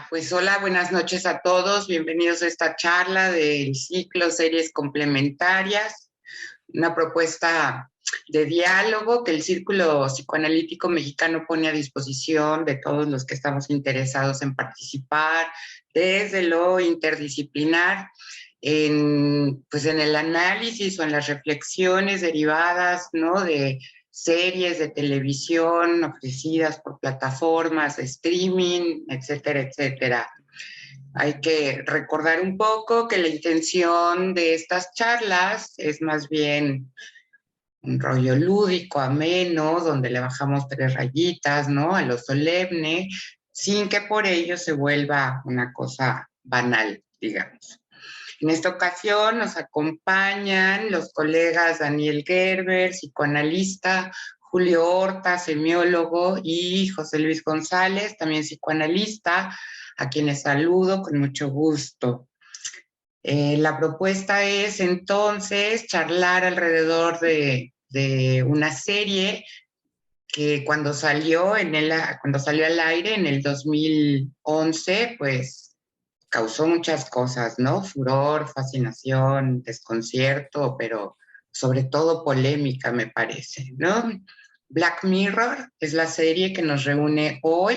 Pues hola, buenas noches a todos. Bienvenidos a esta charla del ciclo Series Complementarias, una propuesta de diálogo que el Círculo Psicoanalítico Mexicano pone a disposición de todos los que estamos interesados en participar desde lo interdisciplinar pues en el análisis o en las reflexiones derivadas, ¿no?, de series de televisión ofrecidas por plataformas de streaming, etcétera, etcétera. Hay que recordar un poco que la intención de estas charlas es más bien un rollo lúdico, ameno, donde le bajamos 3 rayitas, ¿no?, a lo solemne, sin que por ello se vuelva una cosa banal, digamos. En esta ocasión nos acompañan los colegas Daniel Gerber, psicoanalista, Julio Horta, semiólogo, y José Luis González, también psicoanalista, a quienes saludo con mucho gusto. La propuesta es entonces charlar alrededor de una serie que cuando salió al aire en el 2011, pues causó muchas cosas, ¿no? Furor, fascinación, desconcierto, pero sobre todo polémica, me parece, ¿no? Black Mirror es la serie que nos reúne hoy.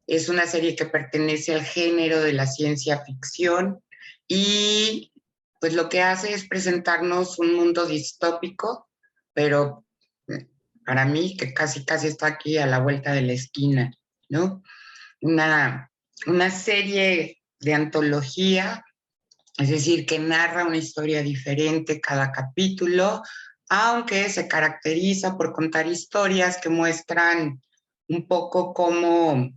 Es una serie que pertenece al género de la ciencia ficción y pues lo que hace es presentarnos un mundo distópico, pero para mí que casi está aquí a la vuelta de la esquina, ¿no? Una serie de antología, es decir, que narra una historia diferente cada capítulo, aunque se caracteriza por contar historias que muestran un poco cómo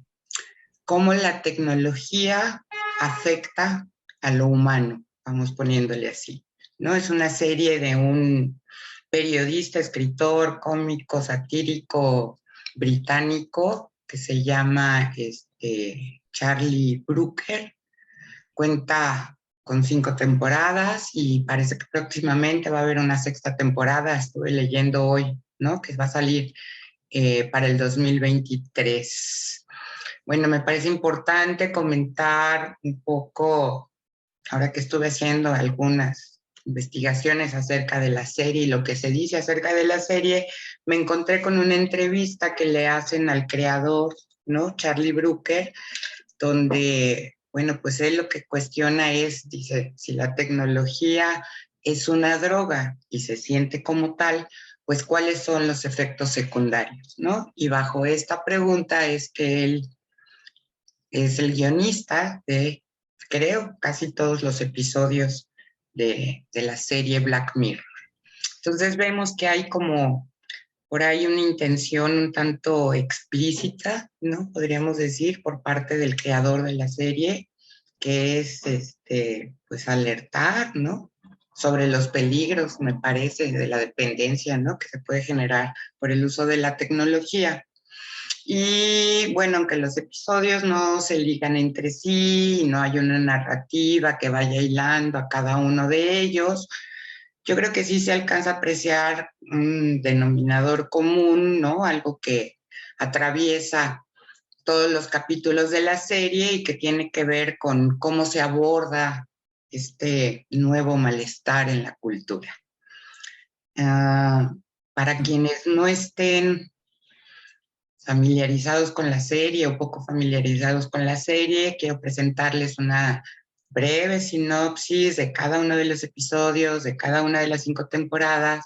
la tecnología afecta a lo humano, vamos poniéndole así, ¿no? Es una serie de un periodista, escritor, cómico, satírico británico que se llama Charlie Brooker. Cuenta con 5 temporadas y parece que próximamente va a haber una 6ª temporada. Estuve leyendo hoy, ¿no?, que va a salir para el 2023. Bueno, me parece importante comentar un poco, ahora que estuve haciendo algunas investigaciones acerca de la serie y lo que se dice acerca de la serie, me encontré con una entrevista que le hacen al creador, ¿no?, Charlie Brooker, donde, bueno, pues él lo que cuestiona es, dice, si la tecnología es una droga y se siente como tal, pues cuáles son los efectos secundarios, ¿no? Y bajo esta pregunta es que él es el guionista de, creo, casi todos los episodios de la serie Black Mirror. Entonces vemos que hay como por ahí una intención un tanto explícita, ¿no?, podríamos decir, por parte del creador de la serie, que es pues alertar, ¿no?, sobre los peligros, me parece, de la dependencia, ¿no?, que se puede generar por el uso de la tecnología. Y bueno, aunque los episodios no se ligan entre sí, no hay una narrativa que vaya hilando a cada uno de ellos, yo creo que sí se alcanza a apreciar un denominador común, ¿no?, algo que atraviesa todos los capítulos de la serie y que tiene que ver con cómo se aborda este nuevo malestar en la cultura. Para quienes no estén familiarizados con la serie o poco familiarizados con la serie, quiero presentarles una breve sinopsis de cada uno de los episodios, de cada una de las 5 temporadas,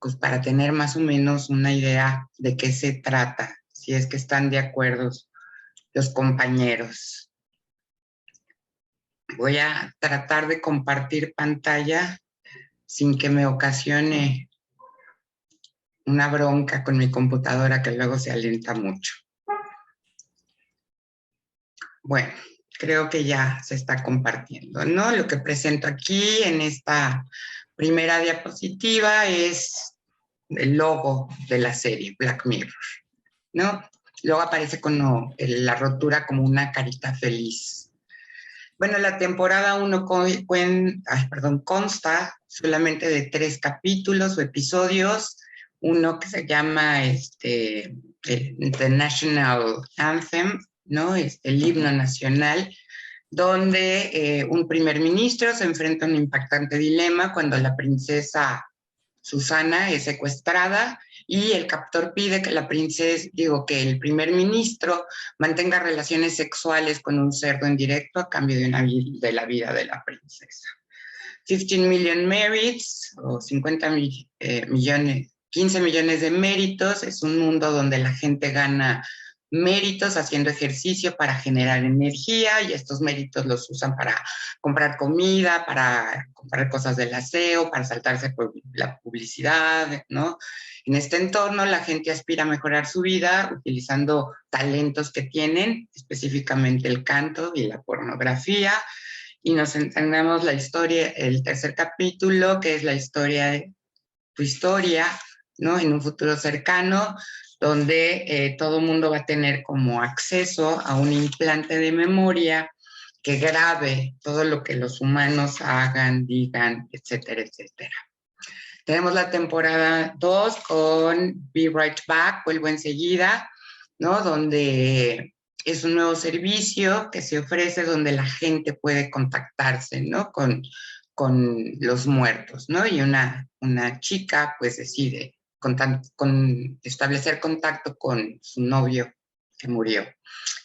pues para tener más o menos una idea de qué se trata, si es que están de acuerdo los compañeros. Voy a tratar de compartir pantalla sin que me ocasione una bronca con mi computadora que luego se alienta mucho. Bueno, creo que ya se está compartiendo, ¿no? Lo que presento aquí en esta primera diapositiva es el logo de la serie Black Mirror, ¿no? Luego aparece con la rotura como una carita feliz. Bueno, la temporada 1 consta solamente de 3 capítulos o episodios, uno que se llama The National Anthem, ¿no? El himno nacional, donde un primer ministro se enfrenta a un impactante dilema cuando la princesa Susana es secuestrada y el captor pide que que el primer ministro mantenga relaciones sexuales con un cerdo en directo a cambio de la vida de la princesa. 15 million merits, o 15 millones de méritos, es un mundo donde la gente gana méritos haciendo ejercicio para generar energía y estos méritos los usan para comprar comida, para comprar cosas del aseo, para saltarse por la publicidad, ¿no? En este entorno la gente aspira a mejorar su vida utilizando talentos que tienen, específicamente el canto y la pornografía, y nos entendemos la historia, el tercer capítulo, que es la historia de tu historia, ¿no? En un futuro cercano, donde todo el mundo va a tener como acceso a un implante de memoria que grabe todo lo que los humanos hagan, digan, etcétera, etcétera. Tenemos la temporada 2 con Be Right Back, vuelvo enseguida, ¿no? Donde es un nuevo servicio que se ofrece donde la gente puede contactarse, ¿no? Con los muertos, ¿no? Y una chica pues decide establecer contacto con su novio que murió.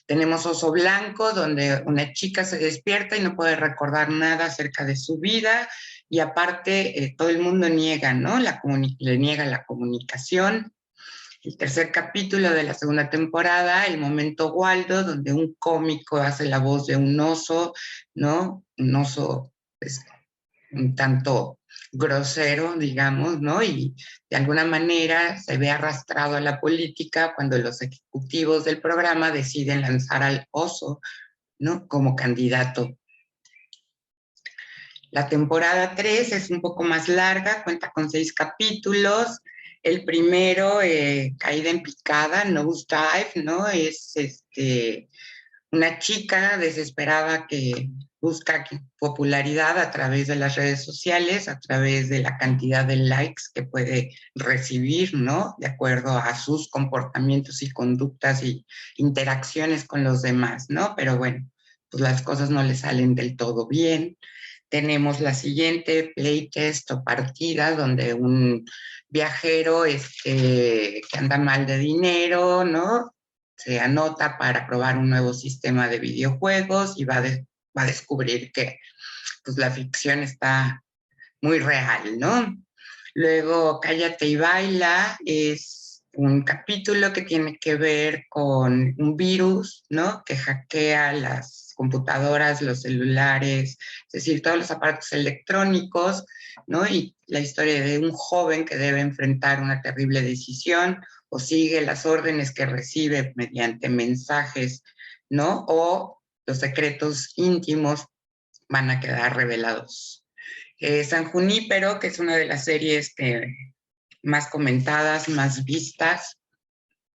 Tenemos Oso Blanco, donde una chica se despierta y no puede recordar nada acerca de su vida y aparte todo el mundo niega, ¿no? Le niega la comunicación. El tercer capítulo de la segunda temporada, El Momento Waldo, donde un cómico hace la voz de un oso, ¿no? Un oso, pues, un tanto grosero, digamos, ¿no? Y de alguna manera se ve arrastrado a la política cuando los ejecutivos del programa deciden lanzar al oso, ¿no? Como candidato. La temporada 3 es un poco más larga, cuenta con 6 capítulos. El primero, Caída en Picada, Nosedive, ¿no? Es una chica desesperada que busca popularidad a través de las redes sociales, a través de la cantidad de likes que puede recibir, ¿no? De acuerdo a sus comportamientos y conductas y interacciones con los demás, ¿no? Pero bueno, pues las cosas no le salen del todo bien. Tenemos la siguiente, playtest o partida, donde un viajero que anda mal de dinero, ¿no? Se anota para probar un nuevo sistema de videojuegos y va a descubrir que pues, la ficción está muy real, ¿no? Luego, Cállate y Baila es un capítulo que tiene que ver con un virus, ¿no? Que hackea las computadoras, los celulares, es decir, todos los aparatos electrónicos, ¿no? Y la historia de un joven que debe enfrentar una terrible decisión o sigue las órdenes que recibe mediante mensajes, ¿no? O los secretos íntimos van a quedar revelados. San Junípero, que es una de las series más comentadas, más vistas,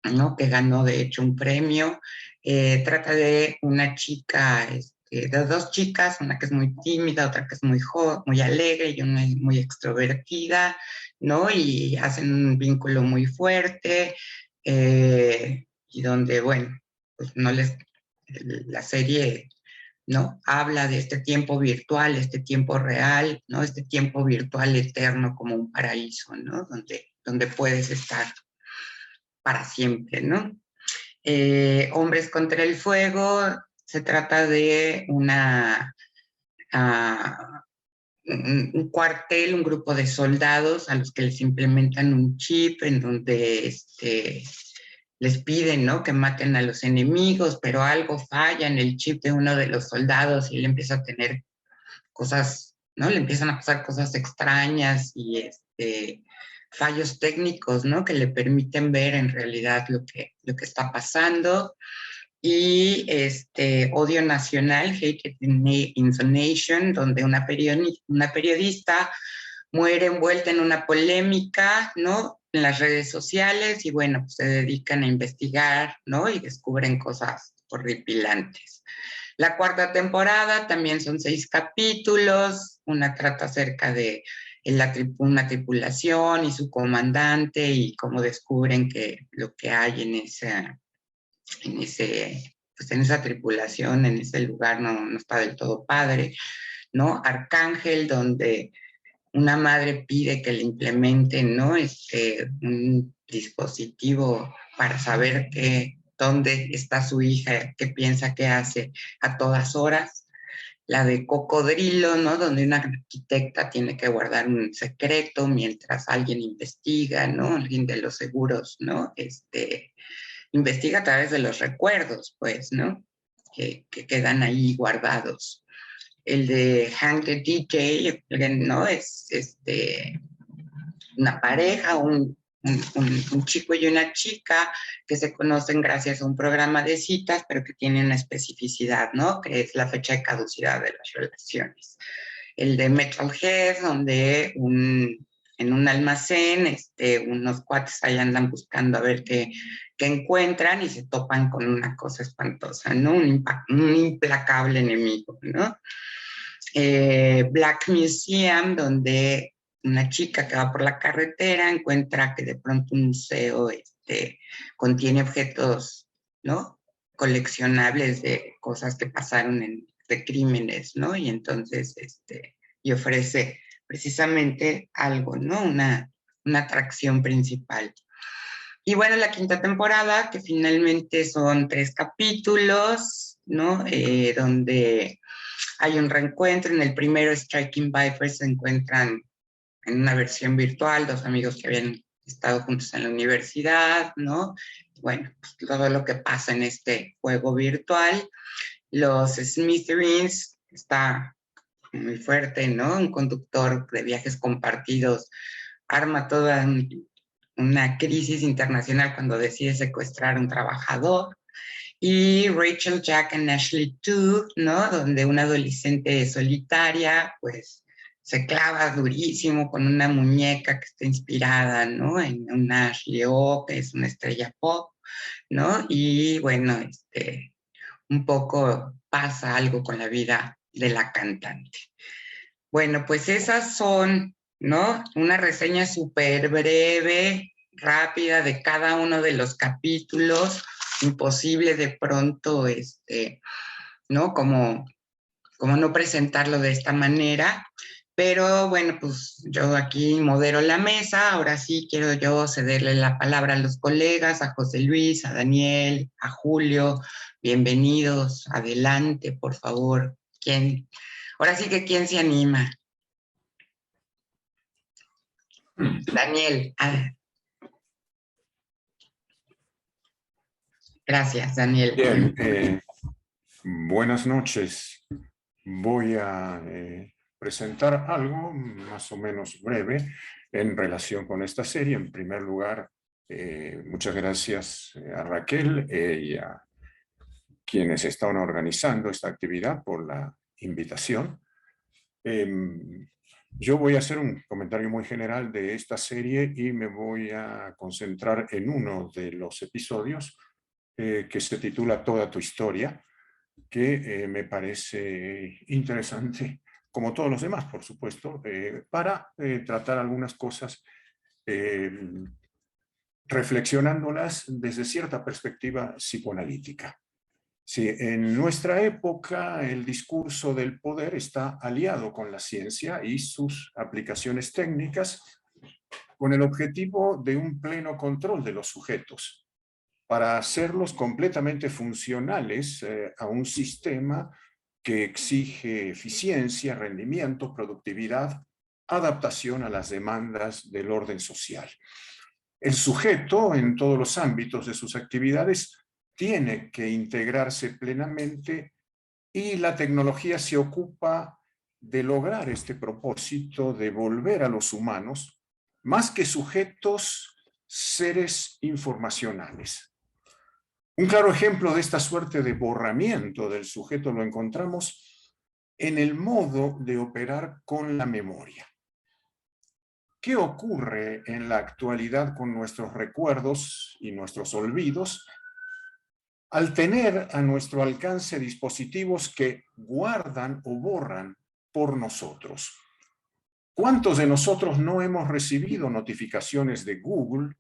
¿no? Que ganó de hecho un premio. Trata de una chica, de dos chicas, una que es muy tímida, otra que es muy alegre y una muy extrovertida, ¿no? Y hacen un vínculo muy fuerte y donde, bueno, pues la serie, ¿no? Habla de este tiempo virtual, este tiempo real, ¿no? Este tiempo virtual eterno como un paraíso, ¿no? Donde puedes estar para siempre, ¿no? Hombres contra el Fuego, se trata de un cuartel, un grupo de soldados a los que les implementan un chip en donde les piden, ¿no? Que maten a los enemigos, pero algo falla en el chip de uno de los soldados y él empieza a tener cosas, ¿no? Le empiezan a pasar cosas extrañas y fallos técnicos, ¿no? Que le permiten ver en realidad lo que está pasando. Y Odio Nacional, Hate in the Nation, donde una periodista muere envuelta en una polémica, ¿no? En las redes sociales y bueno, pues se dedican a investigar, ¿no? Y descubren cosas horripilantes. La cuarta temporada también son 6 capítulos, una trata acerca de una tripulación y su comandante y cómo descubren que lo que hay en ese pues en esa tripulación, en ese lugar no está del todo padre, ¿no? Arcángel, donde una madre pide que le implementen, ¿no? Un dispositivo para saber dónde está su hija, qué piensa, qué hace a todas horas. La de Cocodrilo, ¿no? Donde una arquitecta tiene que guardar un secreto mientras alguien investiga, ¿no? Alguien de los seguros, ¿no? Investiga a través de los recuerdos, pues, ¿no? Que quedan ahí guardados. El de Hank the DJ, ¿no? Es una pareja, un chico y una chica que se conocen gracias a un programa de citas, pero que tienen una especificidad, ¿no? Que es la fecha de caducidad de las relaciones. El de Metalhead, donde en un almacén, unos cuates ahí andan buscando a ver qué encuentran y se topan con una cosa espantosa, ¿no? Un implacable enemigo, ¿no? Black Museum, donde una chica que va por la carretera encuentra que de pronto un museo contiene objetos, ¿no? Coleccionables de cosas que pasaron de crímenes, ¿no? Y entonces, y ofrece precisamente algo, ¿no? Una atracción principal. Y bueno, la quinta temporada, que finalmente son 3 capítulos, ¿no? Donde hay un reencuentro. En el primero, Striking Vipers se encuentran en una versión virtual, 2 amigos que habían estado juntos en la universidad, ¿no? Bueno, pues todo lo que pasa en este juego virtual. Los Smithereens, está muy fuerte, ¿no? Un conductor de viajes compartidos arma toda una crisis internacional cuando decide secuestrar a un trabajador. Y Rachel, Jack and Ashley 2, ¿no? Donde una adolescente solitaria, pues, se clava durísimo con una muñeca que está inspirada, ¿no? En una Ashley O, que es una estrella pop, ¿no? Y bueno, un poco pasa algo con la vida de la cantante. Bueno, pues esas son, ¿no? Una reseña súper breve, rápida de cada uno de los capítulos. Imposible de pronto, ¿no? Como no presentarlo de esta manera. Pero bueno, pues yo aquí modero la mesa. Ahora sí quiero yo cederle la palabra a los colegas, a José Luis, a Daniel, a Julio. Bienvenidos. Adelante, por favor. Ahora sí que ¿quién se anima? Daniel. Gracias, Daniel. Bien, buenas noches. Voy a presentar algo más o menos breve en relación con esta serie. En primer lugar, muchas gracias a Raquel y a quienes estaban organizando esta actividad por la invitación. Yo voy a hacer un comentario muy general de esta serie y me voy a concentrar en uno de los episodios que se titula Toda tu historia, que me parece interesante, como todos los demás, por supuesto, para tratar algunas cosas reflexionándolas desde cierta perspectiva psicoanalítica. Sí, en nuestra época el discurso del poder está aliado con la ciencia y sus aplicaciones técnicas con el objetivo de un pleno control de los sujetos para hacerlos completamente funcionales a un sistema que exige eficiencia, rendimiento, productividad, adaptación a las demandas del orden social. El sujeto, en todos los ámbitos de sus actividades, tiene que integrarse plenamente y la tecnología se ocupa de lograr este propósito de volver a los humanos, más que sujetos, seres informacionales. Un claro ejemplo de esta suerte de borramiento del sujeto lo encontramos en el modo de operar con la memoria. ¿Qué ocurre en la actualidad con nuestros recuerdos y nuestros olvidos al tener a nuestro alcance dispositivos que guardan o borran por nosotros? ¿Cuántos de nosotros no hemos recibido notificaciones de Google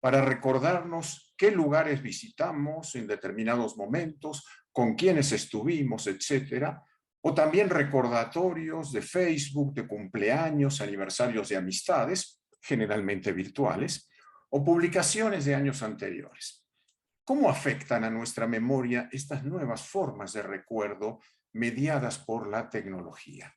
para recordarnos qué lugares visitamos en determinados momentos, con quiénes estuvimos, etcétera, o también recordatorios de Facebook, de cumpleaños, aniversarios de amistades, generalmente virtuales, o publicaciones de años anteriores. ¿Cómo afectan a nuestra memoria estas nuevas formas de recuerdo mediadas por la tecnología?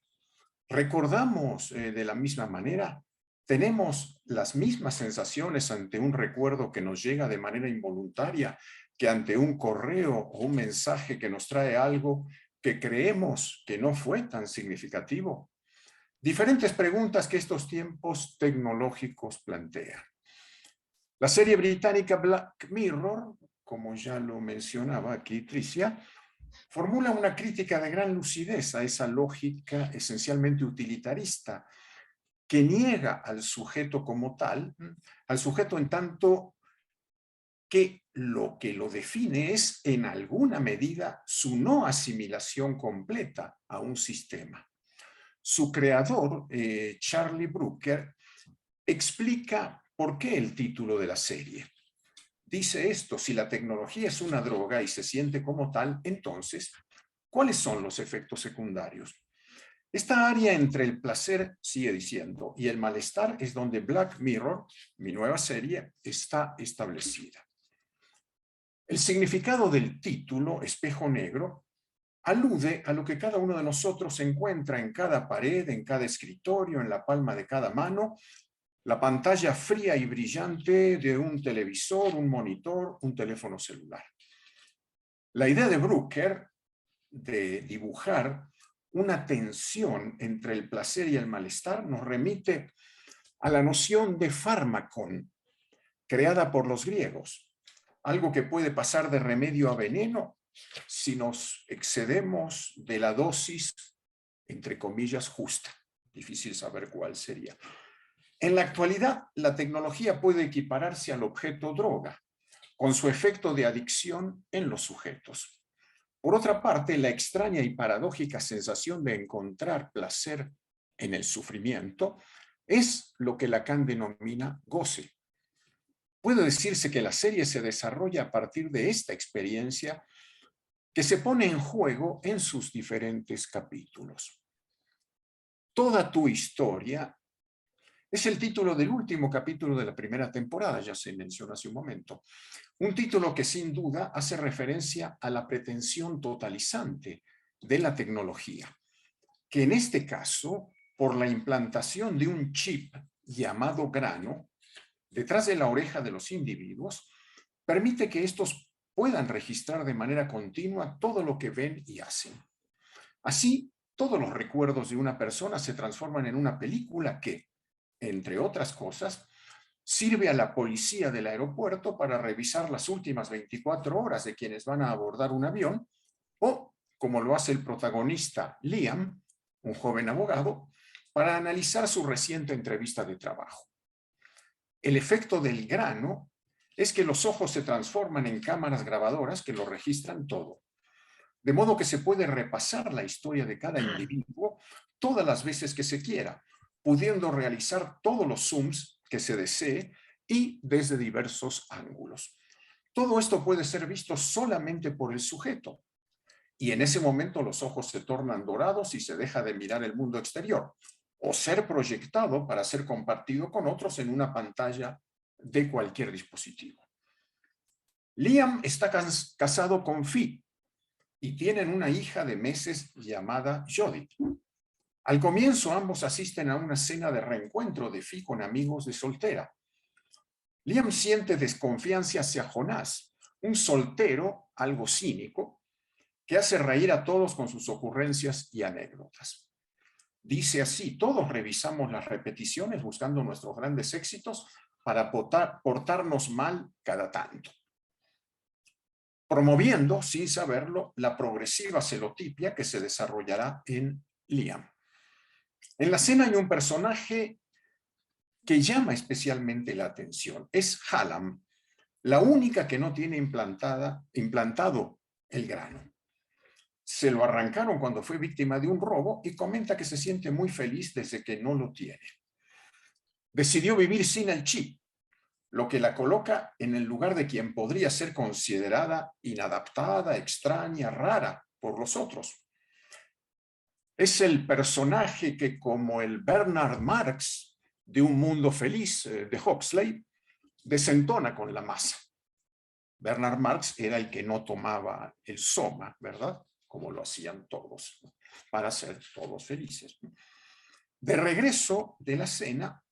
¿Recordamos de la misma manera? ¿Tenemos las mismas sensaciones ante un recuerdo que nos llega de manera involuntaria que ante un correo o un mensaje que nos trae algo que creemos que no fue tan significativo? Diferentes preguntas que estos tiempos tecnológicos plantean. La serie británica Black Mirror, como ya lo mencionaba aquí Tricia, formula una crítica de gran lucidez a esa lógica esencialmente utilitarista que niega al sujeto como tal, al sujeto en tanto que lo define es en alguna medida su no asimilación completa a un sistema. Su creador, Charlie Brooker, explica por qué el título de la serie. Dice esto: si la tecnología es una droga y se siente como tal, entonces, ¿cuáles son los efectos secundarios? Esta área entre el placer, sigue diciendo, y el malestar es donde Black Mirror, mi nueva serie, está establecida. El significado del título, Espejo Negro, alude a lo que cada uno de nosotros encuentra en cada pared, en cada escritorio, en la palma de cada mano, la pantalla fría y brillante de un televisor, un monitor, un teléfono celular. La idea de Brooker de dibujar una tensión entre el placer y el malestar nos remite a la noción de fármacon, creada por los griegos, algo que puede pasar de remedio a veneno si nos excedemos de la dosis, entre comillas, justa. Difícil saber cuál sería. En la actualidad, la tecnología puede equipararse al objeto droga, con su efecto de adicción en los sujetos. Por otra parte, la extraña y paradójica sensación de encontrar placer en el sufrimiento es lo que Lacan denomina goce. Puede decirse que la serie se desarrolla a partir de esta experiencia que se pone en juego en sus diferentes capítulos. Toda tu historia es el título del último capítulo de la primera temporada, ya se mencionó hace un momento. Un título que sin duda hace referencia a la pretensión totalizante de la tecnología, que en este caso, por la implantación de un chip llamado grano, detrás de la oreja de los individuos, permite que estos puedan registrar de manera continua todo lo que ven y hacen. Así, todos los recuerdos de una persona se transforman en una película que, entre otras cosas, sirve a la policía del aeropuerto para revisar las últimas 24 horas de quienes van a abordar un avión, o, como lo hace el protagonista Liam, un joven abogado, para analizar su reciente entrevista de trabajo. El efecto del grano es que los ojos se transforman en cámaras grabadoras que lo registran todo. De modo que se puede repasar la historia de cada individuo todas las veces que se quiera, pudiendo realizar todos los zooms que se desee y desde diversos ángulos. Todo esto puede ser visto solamente por el sujeto, y en ese momento los ojos se tornan dorados y se deja de mirar el mundo exterior, o ser proyectado para ser compartido con otros en una pantalla de cualquier dispositivo. Liam está casado con Fi y tienen una hija de meses llamada Jodie. Al comienzo ambos asisten a una cena de reencuentro de Fi con amigos de soltera. Liam siente desconfianza hacia Jonás, un soltero algo cínico que hace reír a todos con sus ocurrencias y anécdotas. Dice así: todos revisamos las repeticiones buscando nuestros grandes éxitos para portarnos mal cada tanto, promoviendo, sin saberlo, la progresiva celotipia que se desarrollará en Liam. En la cena hay un personaje que llama especialmente la atención. Es Hallam, la única que no tiene implantado el grano. Se lo arrancaron cuando fue víctima de un robo y comenta que se siente muy feliz desde que no lo tiene. Decidió vivir sin el chip, lo que la coloca en el lugar de quien podría ser considerada inadaptada, extraña, rara por los otros. Es el personaje que, como el Bernard Marx de Un Mundo Feliz de Huxley, desentona con la masa. Bernard Marx era el que no tomaba el soma, ¿verdad? Como lo hacían todos, ¿no? Para ser todos felices. De regreso de la cena,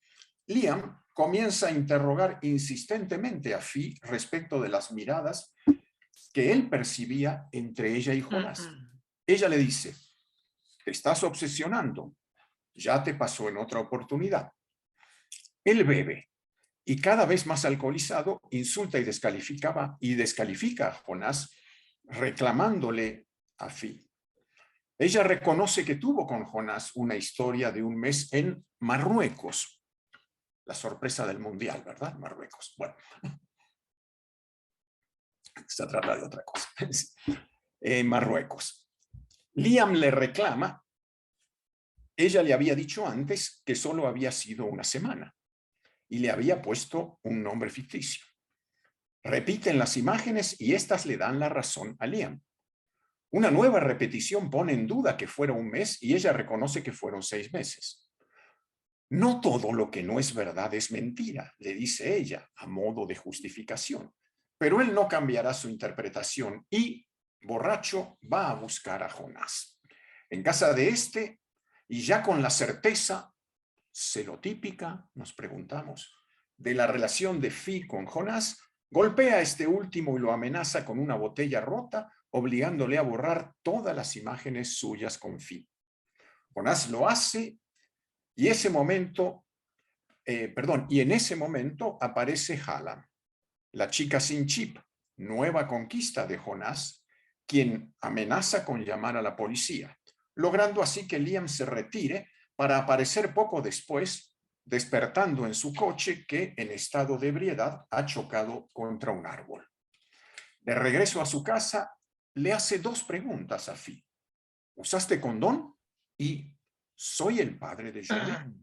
Liam comienza a interrogar insistentemente a Fi respecto de las miradas que él percibía entre ella y Jonás. Ella le dice: te estás obsesionando, ya te pasó en otra oportunidad. Él bebe y, cada vez más alcoholizado, insulta y descalifica a Jonás, reclamándole a Fi. Ella reconoce que tuvo con Jonás una historia de un mes en Marruecos. La sorpresa del mundial, ¿verdad? Marruecos. Bueno, se trata de otra cosa. En Marruecos. Liam le reclama. Ella le había dicho antes que solo había sido una semana y le había puesto un nombre ficticio. Repiten las imágenes y éstas le dan la razón a Liam. Una nueva repetición pone en duda que fuera un mes y ella reconoce que fueron 6 meses. No todo lo que no es verdad es mentira, le dice ella, a modo de justificación. Pero él no cambiará su interpretación y, borracho, va a buscar a Jonás. En casa de este, y ya con la certeza celotípica, nos preguntamos, de la relación de Fi con Jonás, golpea a este último y lo amenaza con una botella rota, obligándole a borrar todas las imágenes suyas con Fi. Jonás lo hace y en ese momento aparece Hallam, la chica sin chip, nueva conquista de Jonás, quien amenaza con llamar a la policía, logrando así que Liam se retire para aparecer poco después, despertando en su coche que, en estado de ebriedad, ha chocado contra un árbol. De regreso a su casa, le hace 2 preguntas a Fi. ¿Usaste condón? Y ¿soy el padre de Johnny?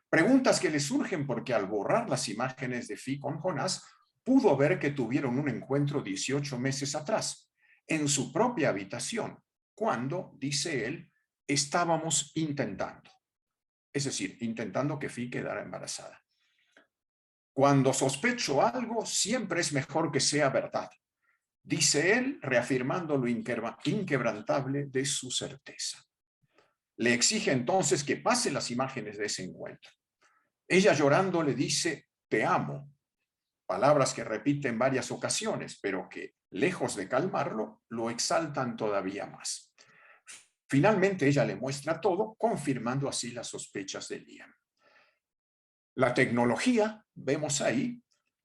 Preguntas que le surgen porque, al borrar las imágenes de Fi con Jonás, pudo ver que tuvieron un encuentro 18 meses atrás, en su propia habitación, cuando, dice él, estábamos intentando. Es decir, intentando que Fi quedara embarazada. Cuando sospecho algo, siempre es mejor que sea verdad, dice él, reafirmando lo inquebrantable de su certeza. Le exige entonces que pase las imágenes de ese encuentro. Ella, llorando, le dice: te amo, palabras que repite en varias ocasiones, pero que, lejos de calmarlo, lo exaltan todavía más. Finalmente ella le muestra todo, confirmando así las sospechas de Liam. La tecnología, vemos ahí,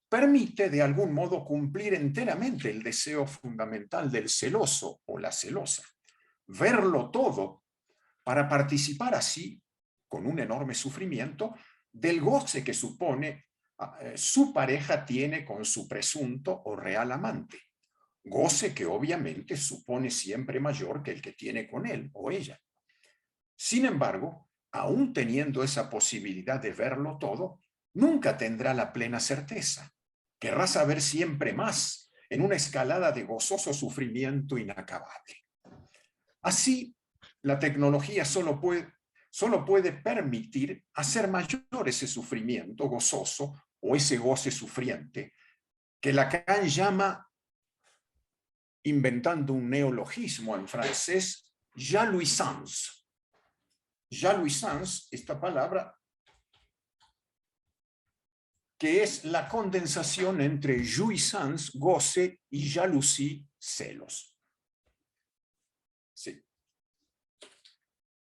permite de algún modo cumplir enteramente el deseo fundamental del celoso o la celosa, verlo todo, para participar así, con un enorme sufrimiento, del goce que supone su pareja tiene con su presunto o real amante. Goce que obviamente supone siempre mayor que el que tiene con él o ella. Sin embargo, aún teniendo esa posibilidad de verlo todo, nunca tendrá la plena certeza. Querrá saber siempre más, en una escalada de gozoso sufrimiento inacabable. Así, la tecnología solo puede permitir hacer mayor ese sufrimiento gozoso o ese goce sufriente, que Lacan llama, inventando un neologismo en francés, jouissance. Jouissance, esta palabra, que es la condensación entre jouissance, goce, y jalousie, celos. Sí.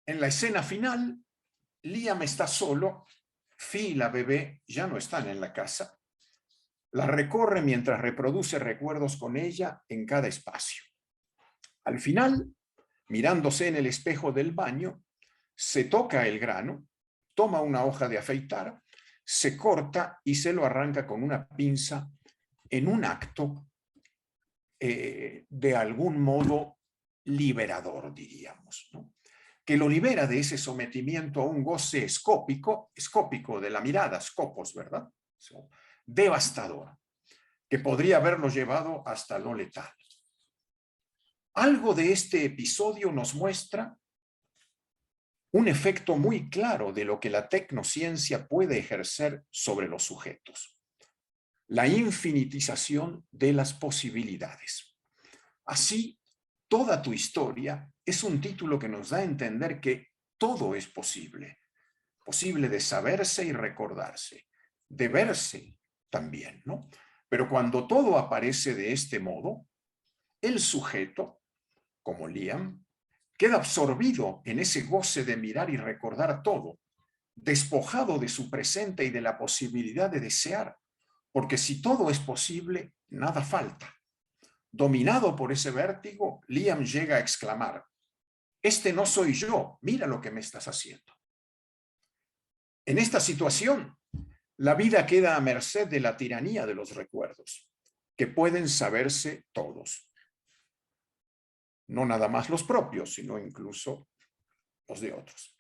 En la escena final, Liam está solo, Fi y la bebé ya no están en la casa. La recorre mientras reproduce recuerdos con ella en cada espacio. Al final, mirándose en el espejo del baño, se toca el grano, toma una hoja de afeitar, se corta y se lo arranca con una pinza en un acto de algún modo liberador, diríamos, ¿no? Que lo libera de ese sometimiento a un goce escópico de la mirada, scopos, ¿verdad? devastador, que podría haberlo llevado hasta lo letal. Algo de este episodio nos muestra un efecto muy claro de lo que la tecnociencia puede ejercer sobre los sujetos: la infinitización de las posibilidades. Así, toda tu historia es un título que nos da a entender que todo es posible. Posible de saberse y recordarse, de verse también, ¿no? Pero cuando todo aparece de este modo, el sujeto, como Liam, queda absorbido en ese goce de mirar y recordar todo, despojado de su presente y de la posibilidad de desear, porque si todo es posible, nada falta. Dominado por ese vértigo, Liam llega a exclamar: «Este no soy yo, mira lo que me estás haciendo». En esta situación, la vida queda a merced de la tiranía de los recuerdos, que pueden saberse todos. No nada más los propios, sino incluso los de otros.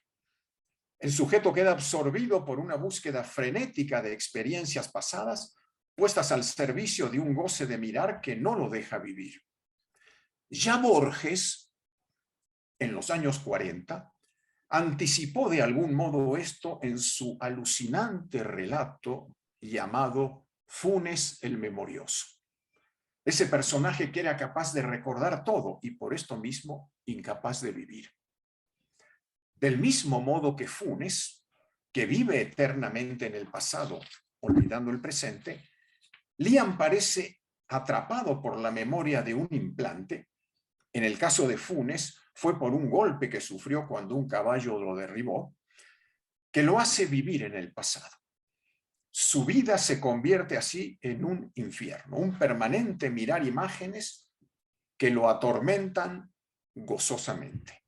El sujeto queda absorbido por una búsqueda frenética de experiencias pasadas puestas al servicio de un goce de mirar que no lo deja vivir. Ya Borges, en los años 40, anticipó de algún modo esto en su alucinante relato llamado Funes el Memorioso. Ese personaje que era capaz de recordar todo y por esto mismo incapaz de vivir. Del mismo modo que Funes, que vive eternamente en el pasado, olvidando el presente, Liam parece atrapado por la memoria de un implante. En el caso de Funes, fue por un golpe que sufrió cuando un caballo lo derribó, que lo hace vivir en el pasado. Su vida se convierte así en un infierno, un permanente mirar imágenes que lo atormentan gozosamente.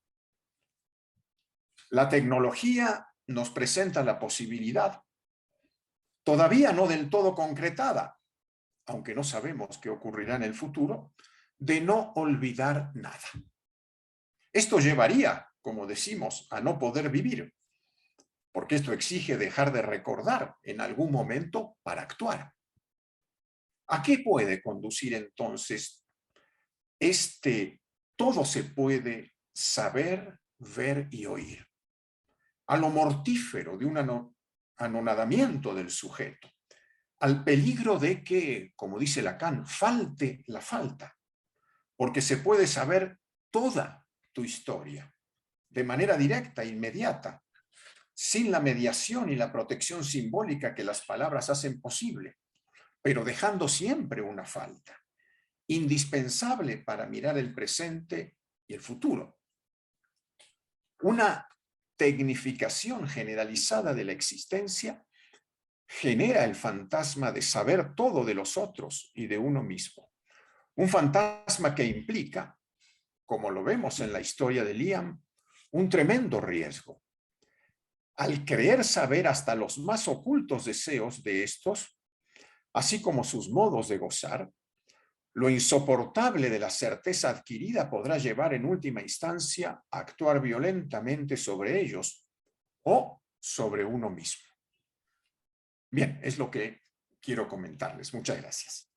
La tecnología nos presenta la posibilidad, todavía no del todo concretada, aunque no sabemos qué ocurrirá en el futuro, de no olvidar nada. Esto llevaría, como decimos, a no poder vivir, porque esto exige dejar de recordar en algún momento para actuar. ¿A qué puede conducir entonces este todo se puede saber, ver y oír? A lo mortífero de un anonadamiento del sujeto, al peligro de que, como dice Lacan, falte la falta, porque se puede saber toda tu historia de manera directa e inmediata, sin la mediación y la protección simbólica que las palabras hacen posible, pero dejando siempre una falta, indispensable para mirar el presente y el futuro. Una tecnificación generalizada de la existencia genera el fantasma de saber todo de los otros y de uno mismo. Un fantasma que implica, como lo vemos en la historia de Liam, un tremendo riesgo. Al creer saber hasta los más ocultos deseos de estos, así como sus modos de gozar, lo insoportable de la certeza adquirida podrá llevar en última instancia a actuar violentamente sobre ellos o sobre uno mismo. Bien, es lo que quiero comentarles. Muchas gracias.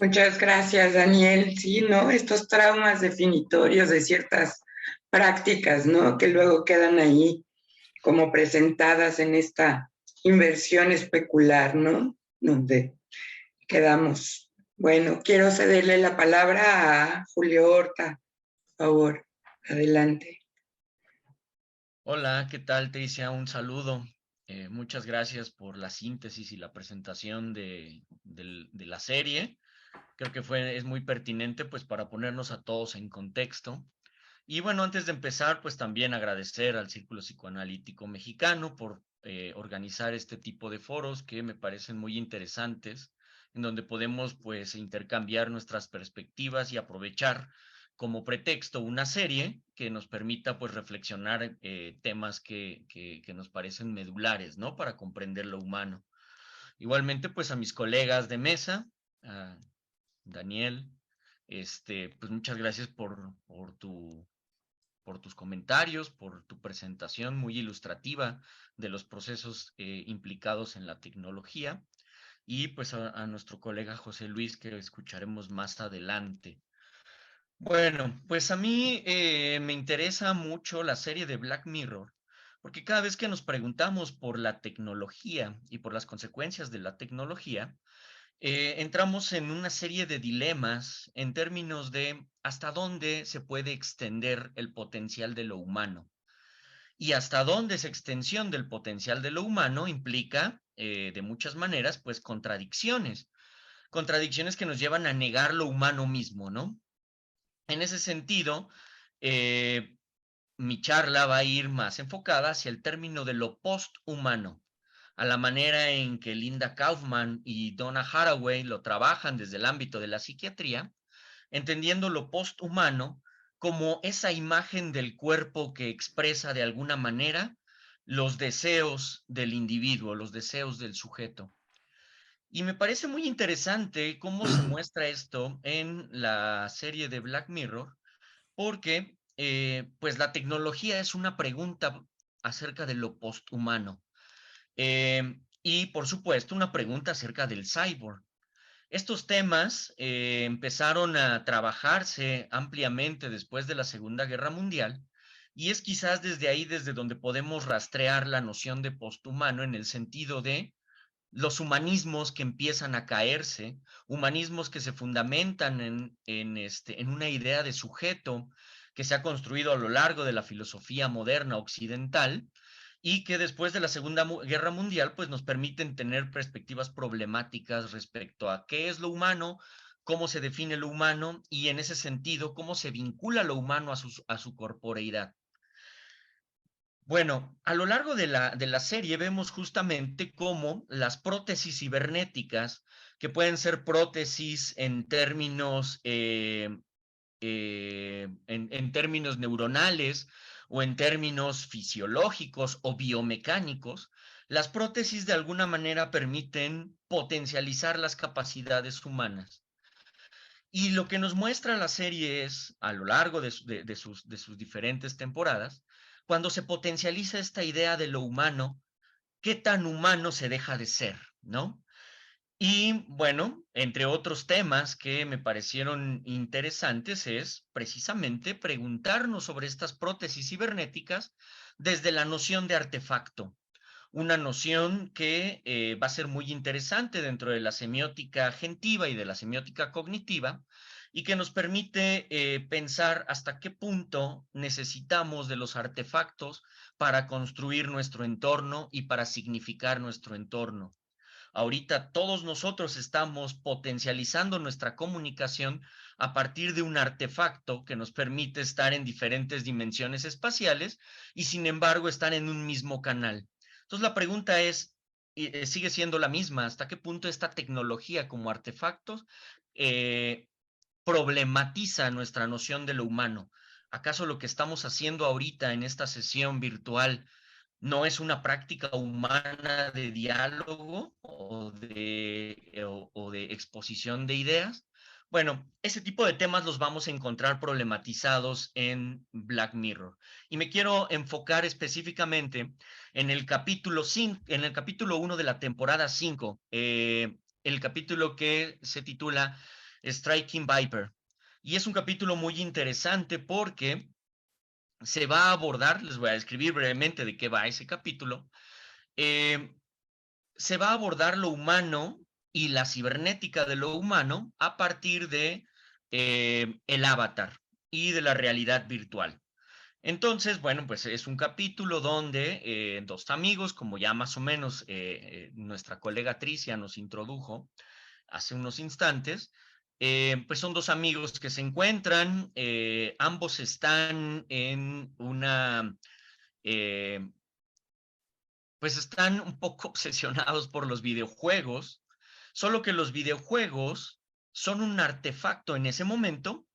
Muchas gracias, Daniel. Sí, ¿no? Estos traumas definitorios de ciertas prácticas, ¿no? Que luego quedan ahí como presentadas en esta inversión especular, ¿no? Donde quedamos. Bueno, quiero cederle la palabra a Julio Horta, por favor. Adelante. Hola, ¿qué tal, Teisia? Un saludo. Muchas gracias por la síntesis y la presentación de la serie. Creo que es muy pertinente pues para ponernos a todos en contexto. Y bueno, antes de empezar, pues también agradecer al Círculo Psicoanalítico Mexicano por organizar este tipo de foros que me parecen muy interesantes, en donde podemos pues intercambiar nuestras perspectivas y aprovechar como pretexto una serie que nos permita pues reflexionar temas que nos parecen medulares, ¿no? Para comprender lo humano. Igualmente pues a mis colegas de mesa, a Daniel, pues muchas gracias por tus comentarios, por tu presentación muy ilustrativa de los procesos implicados en la tecnología. y pues a nuestro colega José Luis, que escucharemos más adelante. Bueno, pues a mí me interesa mucho la serie de Black Mirror, porque cada vez que nos preguntamos por la tecnología y por las consecuencias de la tecnología, entramos en una serie de dilemas en términos de hasta dónde se puede extender el potencial de lo humano y hasta dónde esa extensión del potencial de lo humano implica, de muchas maneras, pues contradicciones que nos llevan a negar lo humano mismo, ¿no? En ese sentido, eh, mi charla va a ir más enfocada hacia el término de lo posthumano, a la manera en que Linda Kaufman y Donna Haraway lo trabajan desde el ámbito de la psiquiatría, entendiendo lo posthumano como esa imagen del cuerpo que expresa de alguna manera los deseos del individuo, los deseos del sujeto. Y me parece muy interesante cómo se muestra esto en la serie de Black Mirror, porque pues la tecnología es una pregunta acerca de lo posthumano. Y por supuesto, una pregunta acerca del cyborg. Estos temas empezaron a trabajarse ampliamente después de la Segunda Guerra Mundial, y es quizás desde ahí desde donde podemos rastrear la noción de posthumano en el sentido de los humanismos que empiezan a caerse, humanismos que se fundamentan en una idea de sujeto que se ha construido a lo largo de la filosofía moderna occidental y que después de la Segunda Guerra Mundial pues nos permiten tener perspectivas problemáticas respecto a qué es lo humano, cómo se define lo humano y en ese sentido cómo se vincula lo humano a su corporeidad. Bueno, a lo largo de la serie vemos justamente cómo las prótesis cibernéticas, que pueden ser prótesis en términos, en términos neuronales o en términos fisiológicos o biomecánicos, las prótesis de alguna manera permiten potencializar las capacidades humanas. Y lo que nos muestra la serie es, a lo largo de sus diferentes temporadas, cuando se potencializa esta idea de lo humano, qué tan humano se deja de ser, ¿no? Y bueno, entre otros temas que me parecieron interesantes es precisamente preguntarnos sobre estas prótesis cibernéticas desde la noción de artefacto, una noción que va a ser muy interesante dentro de la semiótica gentiva y de la semiótica cognitiva y que nos permite pensar hasta qué punto necesitamos de los artefactos para construir nuestro entorno y para significar nuestro entorno. Ahorita todos nosotros estamos potencializando nuestra comunicación a partir de un artefacto que nos permite estar en diferentes dimensiones espaciales y sin embargo estar en un mismo canal. Entonces la pregunta es, sigue siendo la misma, ¿hasta qué punto esta tecnología como artefactos problematiza nuestra noción de lo humano? ¿Acaso lo que estamos haciendo ahorita en esta sesión virtual no es una práctica humana de diálogo o de exposición de ideas? Bueno, ese tipo de temas los vamos a encontrar problematizados en Black Mirror. Y me quiero enfocar específicamente en el capítulo 5, en el capítulo 1 de la temporada 5, el capítulo que se titula Striking Viper. Y es un capítulo muy interesante porque se va a abordar, les voy a describir brevemente de qué va ese capítulo, eh, se va a abordar lo humano y la cibernética de lo humano a partir de el avatar y de la realidad virtual. Entonces, bueno, pues es un capítulo donde dos amigos, como ya más o menos nuestra colega Tricia nos introdujo hace unos instantes, pues son dos amigos que se encuentran, ambos están en eh, pues están un poco obsesionados por los videojuegos, solo que los videojuegos son un artefacto en ese momento,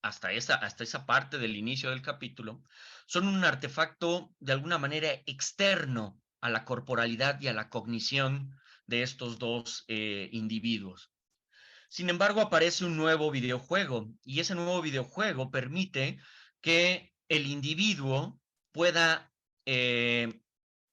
hasta esa parte del inicio del capítulo, son un artefacto de alguna manera externo a la corporalidad y a la cognición de estos dos individuos. Sin embargo, aparece un nuevo videojuego y ese nuevo videojuego permite que el individuo pueda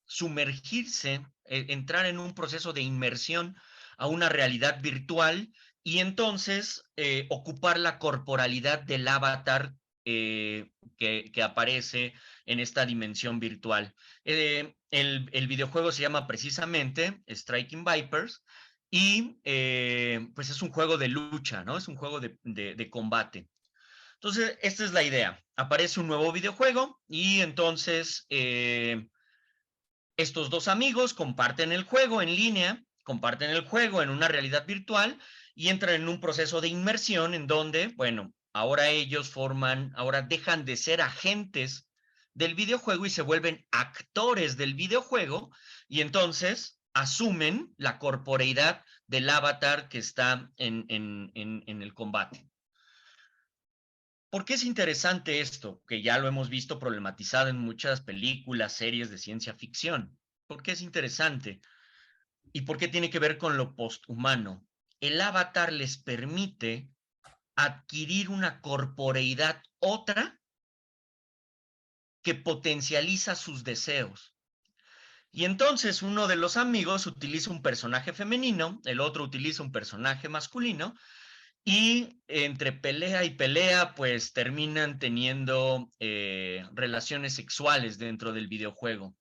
sumergirse, entrar en un proceso de inmersión a una realidad virtual y entonces ocupar la corporalidad del avatar que aparece en esta dimensión virtual. El videojuego se llama precisamente Striking Vipers y pues es un juego de lucha, ¿no? Es un juego de combate. Entonces, esta es la idea. Aparece un nuevo videojuego y entonces estos dos amigos comparten el juego en línea, comparten el juego en una realidad virtual y entran en un proceso de inmersión en donde, bueno, ahora ellos ahora dejan de ser agentes del videojuego y se vuelven actores del videojuego y entonces asumen la corporeidad del avatar que está en el combate. ¿Por qué es interesante esto? Que ya lo hemos visto problematizado en muchas películas, series de ciencia ficción. ¿Por qué es interesante? ¿Y por qué tiene que ver con lo posthumano? El avatar les permite adquirir una corporeidad otra que potencializa sus deseos. Y entonces uno de los amigos utiliza un personaje femenino, el otro utiliza un personaje masculino, y entre pelea y pelea, pues terminan teniendo relaciones sexuales dentro del videojuego.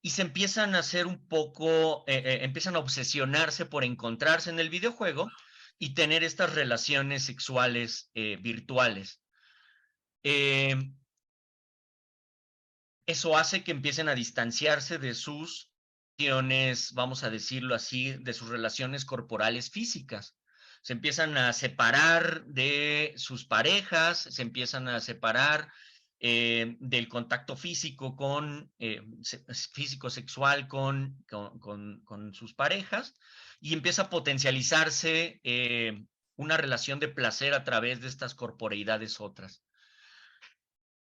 Y se empiezan a hacer un poco, empiezan a obsesionarse por encontrarse en el videojuego y tener estas relaciones sexuales virtuales. Eso hace que empiecen a distanciarse de sus relaciones, vamos a decirlo así, de sus relaciones corporales físicas. Se empiezan a separar de sus parejas, se empiezan a separar del contacto físico físico sexual con sus parejas y empieza a potencializarse una relación de placer a través de estas corporeidades otras.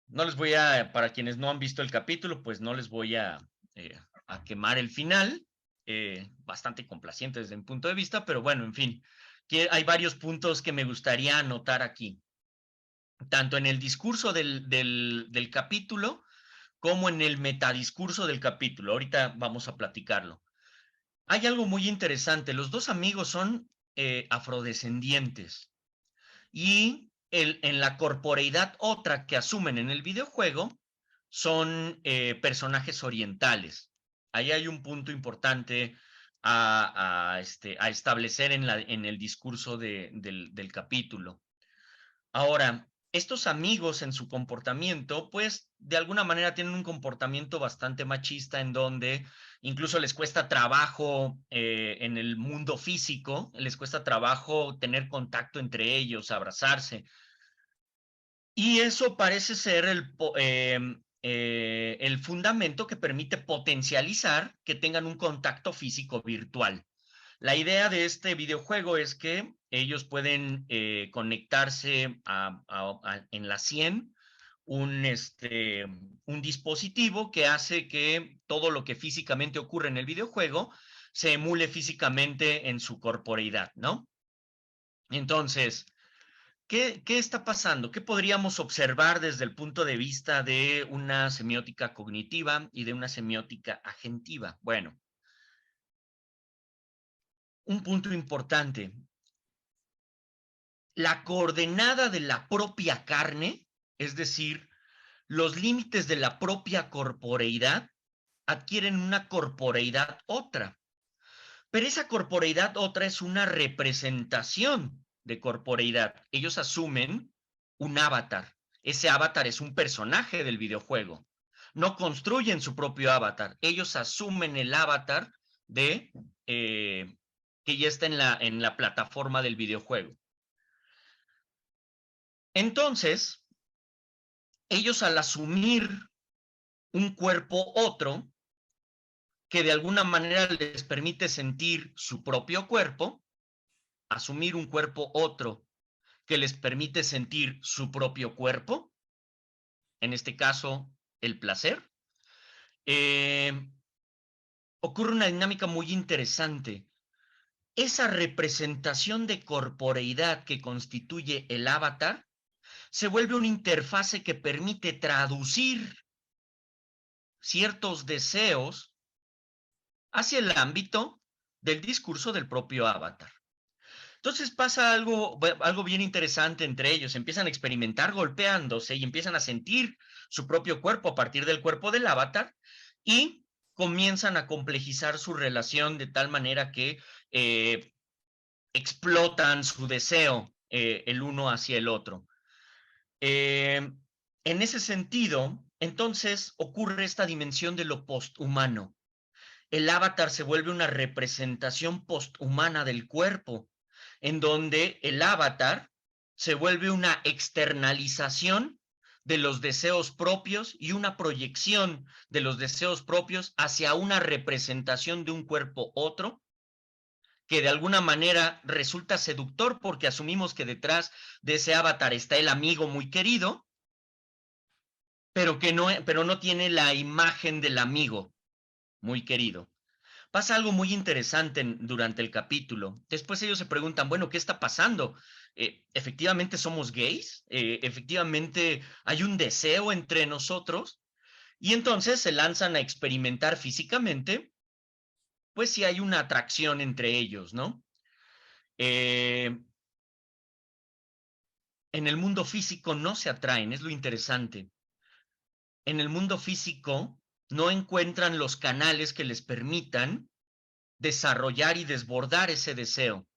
No les voy para quienes no han visto el capítulo, pues no les voy a quemar el final, bastante complaciente desde mi punto de vista, pero bueno, en fin, hay varios puntos que me gustaría anotar aquí, tanto en el discurso del capítulo como en el metadiscurso del capítulo. Ahorita vamos a platicarlo. Hay algo muy interesante, los dos amigos son afrodescendientes y en la corporeidad otra que asumen en el videojuego son personajes orientales. Ahí hay un punto importante a establecer en el discurso del capítulo. Ahora, estos amigos en su comportamiento, pues de alguna manera tienen un comportamiento bastante machista en donde incluso les cuesta trabajo en el mundo físico, les cuesta trabajo tener contacto entre ellos, abrazarse. Y eso parece ser el fundamento que permite potencializar que tengan un contacto físico virtual. La idea de este videojuego es que ellos pueden conectarse en la 100 un dispositivo que hace que todo lo que físicamente ocurre en el videojuego se emule físicamente en su corporeidad, ¿no? Entonces, ¿qué está pasando? ¿Qué podríamos observar desde el punto de vista de una semiótica cognitiva y de una semiótica agentiva? Bueno, un punto importante. La coordenada de la propia carne, es decir, los límites de la propia corporeidad, adquieren una corporeidad otra. Pero esa corporeidad otra es una representación de corporeidad. Ellos asumen un avatar. Ese avatar es un personaje del videojuego. No construyen su propio avatar. Ellos asumen el avatar que ya está en la plataforma del videojuego. Entonces, ellos al asumir un cuerpo otro, que de alguna manera les permite sentir su propio cuerpo, asumir un cuerpo otro que les permite sentir su propio cuerpo, en este caso, el placer, ocurre una dinámica muy interesante. Esa representación de corporeidad que constituye el avatar se vuelve una interfase que permite traducir ciertos deseos hacia el ámbito del discurso del propio avatar. Entonces pasa algo bien interesante entre ellos. Empiezan a experimentar golpeándose y empiezan a sentir su propio cuerpo a partir del cuerpo del avatar y comienzan a complejizar su relación de tal manera que explotan su deseo el uno hacia el otro. En ese sentido, entonces ocurre esta dimensión de lo posthumano. El avatar se vuelve una representación posthumana del cuerpo, en donde el avatar se vuelve una externalización de los deseos propios y una proyección de los deseos propios hacia una representación de un cuerpo otro, que de alguna manera resulta seductor porque asumimos que detrás de ese avatar está el amigo muy querido, pero no tiene la imagen del amigo muy querido. Pasa algo muy interesante durante el capítulo. Después ellos se preguntan, bueno, ¿qué está pasando? ¿Efectivamente somos gays? ¿Efectivamente hay un deseo entre nosotros? Y entonces se lanzan a experimentar físicamente, pues si hay una atracción entre ellos, ¿no? En el mundo físico no se atraen, es lo interesante. En el mundo físico no encuentran los canales que les permitan desarrollar y desbordar ese deseo.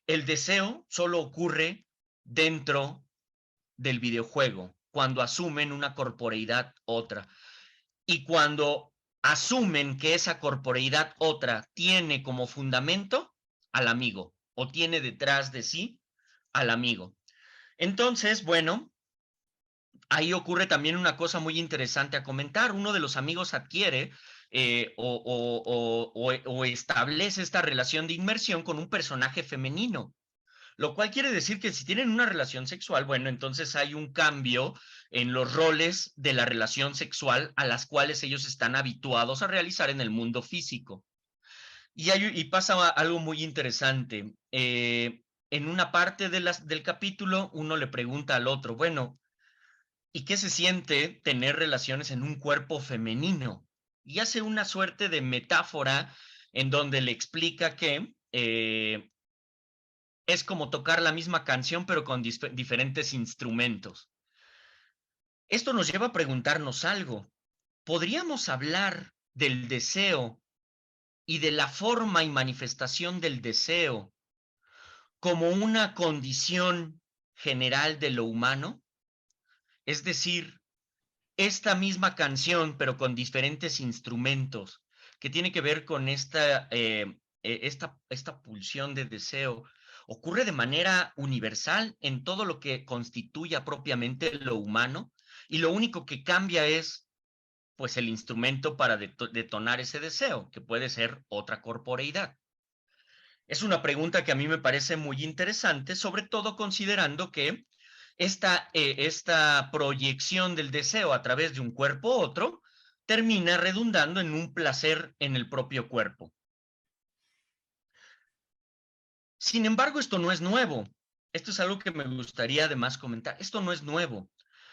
El deseo solo ocurre dentro del videojuego, cuando asumen una corporeidad otra. Y cuando asumen que esa corporeidad otra tiene como fundamento al amigo, o tiene detrás de sí al amigo. Entonces, bueno, ahí ocurre también una cosa muy interesante a comentar. Uno de los amigos adquiere o establece esta relación de inmersión con un personaje femenino, lo cual quiere decir que si tienen una relación sexual, bueno, entonces hay un cambio en los roles de la relación sexual a las cuales ellos están habituados a realizar en el mundo físico. Y pasa algo muy interesante. En una parte del capítulo, uno le pregunta al otro, bueno, ¿y qué se siente tener relaciones en un cuerpo femenino? Y hace una suerte de metáfora en donde le explica que es como tocar la misma canción pero con diferentes instrumentos. Esto nos lleva a preguntarnos algo. ¿Podríamos hablar del deseo y de la forma y manifestación del deseo como una condición general de lo humano? Es decir, esta misma canción, pero con diferentes instrumentos, que tiene que ver con esta pulsión de deseo, ocurre de manera universal en todo lo que constituya propiamente lo humano, y lo único que cambia es, pues, el instrumento para detonar ese deseo, que puede ser otra corporeidad. Es una pregunta que a mí me parece muy interesante, sobre todo considerando que esta proyección del deseo a través de un cuerpo a otro termina redundando en un placer en el propio cuerpo. Sin embargo, esto no es nuevo. Esto es algo que me gustaría además comentar. Esto no es nuevo.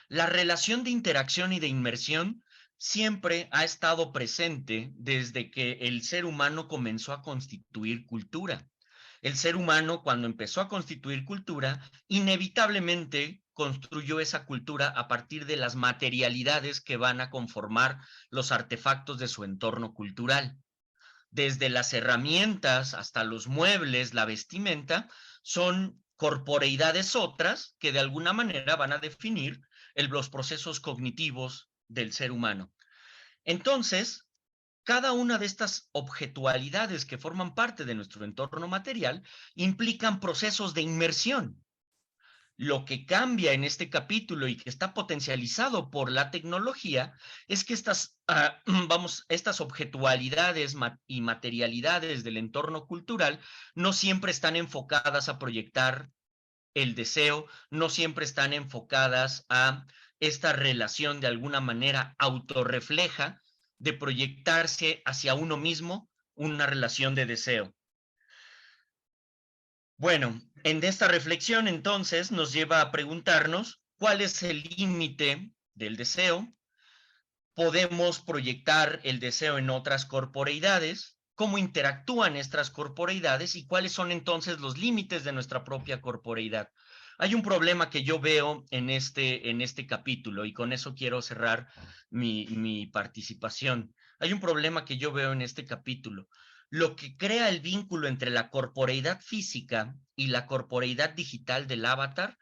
La relación de interacción y de inmersión siempre ha estado presente desde que el ser humano comenzó a constituir cultura. El ser humano, cuando empezó a constituir cultura, inevitablemente construyó esa cultura a partir de las materialidades que van a conformar los artefactos de su entorno cultural. Desde las herramientas hasta los muebles, la vestimenta, son corporeidades otras que de alguna manera van a definir los procesos cognitivos del ser humano. Entonces, cada una de estas objetualidades que forman parte de nuestro entorno material implican procesos de inmersión. Lo que cambia en este capítulo y que está potencializado por la tecnología es que estas objetualidades y materialidades del entorno cultural no siempre están enfocadas a proyectar el deseo, no siempre están enfocadas a esta relación de alguna manera autorrefleja de proyectarse hacia uno mismo una relación de deseo. Bueno, en esta reflexión entonces nos lleva a preguntarnos cuál es el límite del deseo. Podemos proyectar el deseo en otras corporeidades, cómo interactúan estas corporeidades y cuáles son entonces los límites de nuestra propia corporeidad. Hay un problema que yo veo en este capítulo, y con eso quiero cerrar mi participación. Hay un problema que yo veo en este capítulo. Lo que crea el vínculo entre la corporeidad física y la corporeidad digital del avatar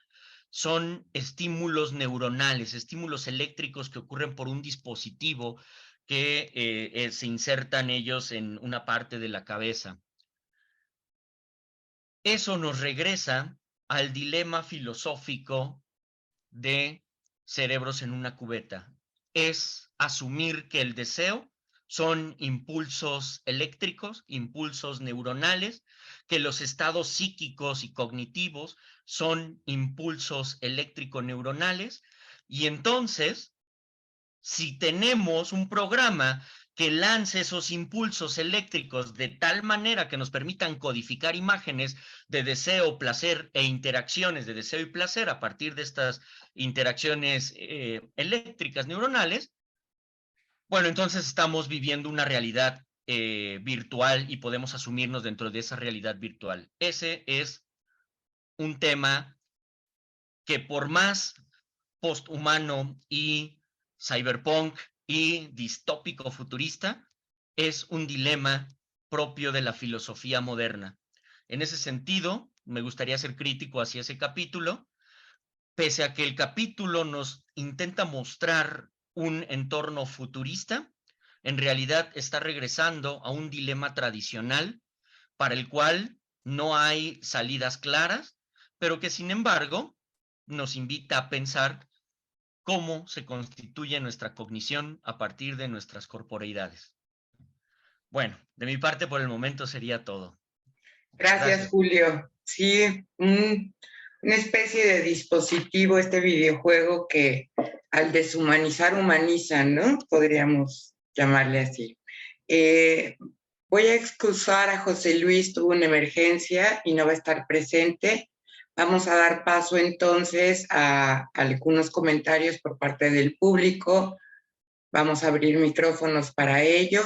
son estímulos neuronales, estímulos eléctricos que ocurren por un dispositivo que se insertan ellos en una parte de la cabeza. Eso nos regresa al dilema filosófico de cerebros en una cubeta. Es asumir que el deseo son impulsos eléctricos, impulsos neuronales, que los estados psíquicos y cognitivos son impulsos eléctrico-neuronales, y entonces, si tenemos un programa que lance esos impulsos eléctricos de tal manera que nos permitan codificar imágenes de deseo, placer e interacciones de deseo y placer a partir de estas interacciones eléctricas neuronales, bueno, entonces estamos viviendo una realidad virtual y podemos asumirnos dentro de esa realidad virtual. Ese es un tema que, por más posthumano y cyberpunk y distópico futurista, es un dilema propio de la filosofía moderna. En ese sentido, me gustaría ser crítico hacia ese capítulo, pese a que el capítulo nos intenta mostrar un entorno futurista, en realidad está regresando a un dilema tradicional para el cual no hay salidas claras, pero que sin embargo nos invita a pensar cómo se constituye nuestra cognición a partir de nuestras corporeidades. Bueno, de mi parte por el momento sería todo. Gracias, Julio. Sí, una especie de dispositivo, este videojuego que al deshumanizar humaniza, ¿no? Podríamos llamarle así. Voy a excusar a José Luis, tuvo una emergencia y no va a estar presente. Vamos a dar paso entonces a algunos comentarios por parte del público. Vamos a abrir micrófonos para ello.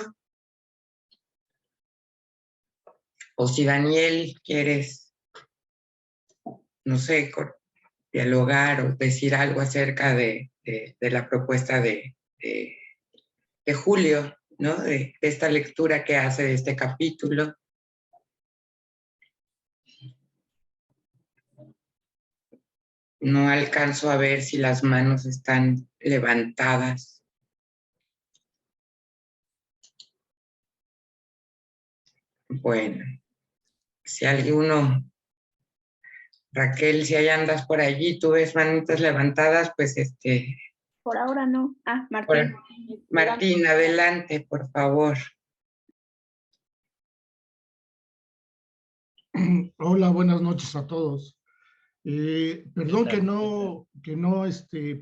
O si Daniel quieres, no sé, dialogar o decir algo acerca de la propuesta de Julio, ¿no? De esta lectura que hace de este capítulo. No alcanzo a ver si las manos están levantadas. Bueno, si alguno, Raquel, si ahí andas por allí, tú ves manitas levantadas, pues Por ahora no. Ah, Martín. Martín, adelante, por favor. Hola, buenas noches a todos. Perdón que no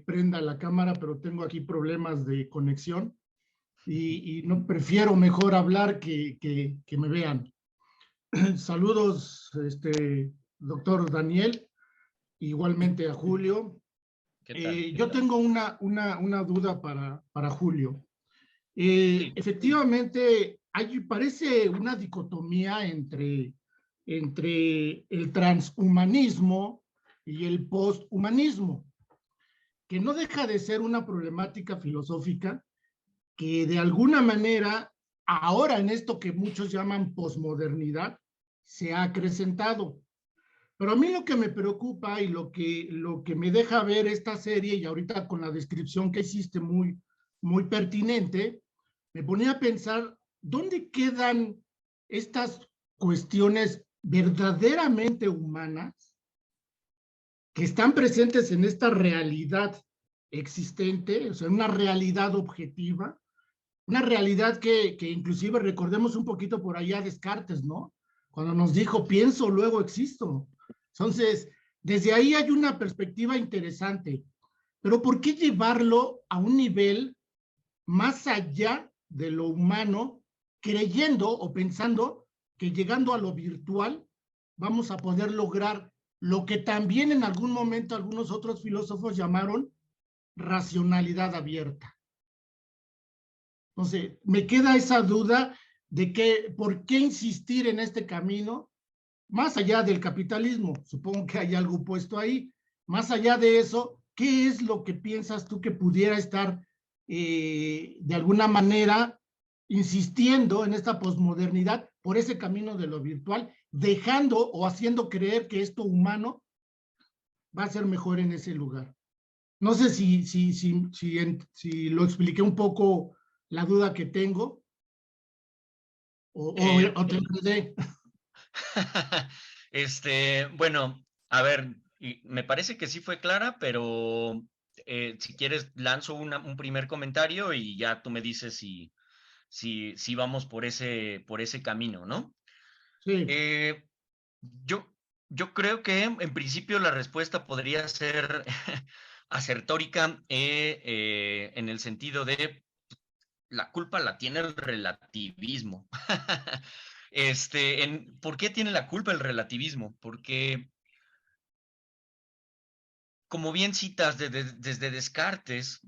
prenda la cámara, pero tengo aquí problemas de conexión y no prefiero mejor hablar que me vean. Saludos, doctor Daniel, igualmente a Julio. Yo tengo una duda para Julio. Efectivamente, parece una dicotomía entre el transhumanismo y el posthumanismo, que no deja de ser una problemática filosófica que de alguna manera, ahora en esto que muchos llaman posmodernidad, se ha acrecentado. Pero a mí lo que me preocupa y lo que me deja ver esta serie, y ahorita con la descripción que hiciste muy, muy pertinente, me ponía a pensar, ¿dónde quedan estas cuestiones verdaderamente humanas que están presentes en esta realidad existente, o sea, una realidad objetiva, una realidad que inclusive recordemos un poquito por allá Descartes, ¿no? Cuando nos dijo, pienso, luego existo. Entonces, desde ahí hay una perspectiva interesante, pero ¿por qué llevarlo a un nivel más allá de lo humano, creyendo o pensando que llegando a lo virtual vamos a poder lograr lo que también en algún momento algunos otros filósofos llamaron racionalidad abierta? Entonces, me queda esa duda por qué insistir en este camino, más allá del capitalismo, supongo que hay algo puesto ahí, más allá de eso, ¿qué es lo que piensas tú que pudiera estar de alguna manera insistiendo en esta posmodernidad por ese camino de lo virtual, dejando o haciendo creer que esto humano va a ser mejor en ese lugar? No sé si lo expliqué un poco la duda que tengo o te enredé. Bueno, a ver, me parece que sí fue clara, pero si quieres lanzo un primer comentario y ya tú me dices si vamos por ese camino, ¿no? Sí. Yo creo que en principio la respuesta podría ser acertórica en el sentido de la culpa la tiene el relativismo. ¿Por qué tiene la culpa el relativismo? Porque, como bien citas desde Descartes,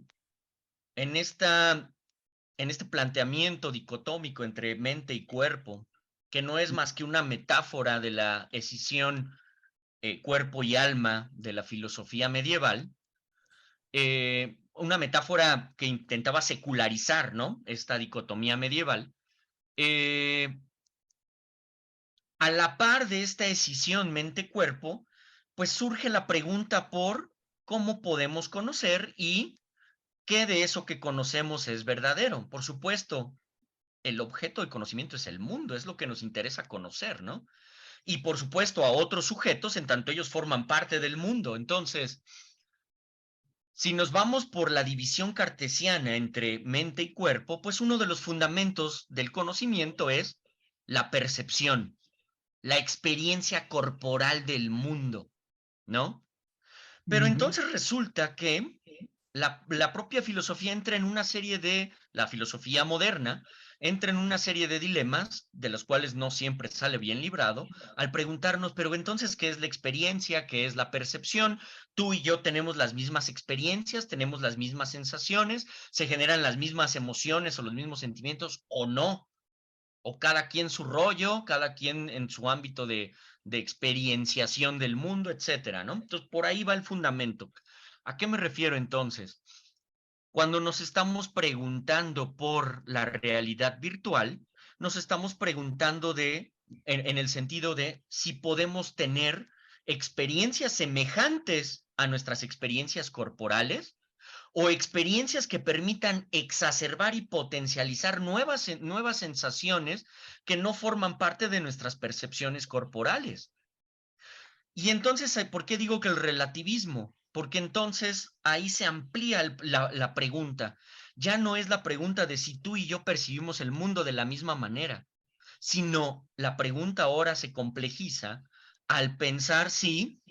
en este planteamiento dicotómico entre mente y cuerpo, que no es más que una metáfora de la escisión cuerpo y alma de la filosofía medieval, una metáfora que intentaba secularizar, ¿no?, esta dicotomía medieval. A la par de esta escisión mente-cuerpo, pues surge la pregunta por cómo podemos conocer y qué de eso que conocemos es verdadero. Por supuesto, el objeto de conocimiento es el mundo, es lo que nos interesa conocer, ¿no? Y por supuesto a otros sujetos en tanto ellos forman parte del mundo. Entonces, si nos vamos por la división cartesiana entre mente y cuerpo, pues uno de los fundamentos del conocimiento es la percepción, la experiencia corporal del mundo, ¿no? Pero entonces resulta que la propia filosofía entra en una serie la filosofía moderna, entra en una serie de dilemas de los cuales no siempre sale bien librado, al preguntarnos, pero entonces, ¿qué es la experiencia? ¿Qué es la percepción? Tú y yo tenemos las mismas experiencias, tenemos las mismas sensaciones, se generan las mismas emociones o los mismos sentimientos o no, o cada quien su rollo, cada quien en su ámbito de experienciación del mundo, etcétera, ¿no? Entonces, por ahí va el fundamento. ¿A qué me refiero entonces? Cuando nos estamos preguntando por la realidad virtual, nos estamos preguntando en el sentido de si podemos tener experiencias semejantes a nuestras experiencias corporales o experiencias que permitan exacerbar y potencializar nuevas sensaciones que no forman parte de nuestras percepciones corporales. Y entonces, ¿por qué digo que el relativismo? Porque entonces ahí se amplía la pregunta. Ya no es la pregunta de si tú y yo percibimos el mundo de la misma manera, sino la pregunta ahora se complejiza al pensar si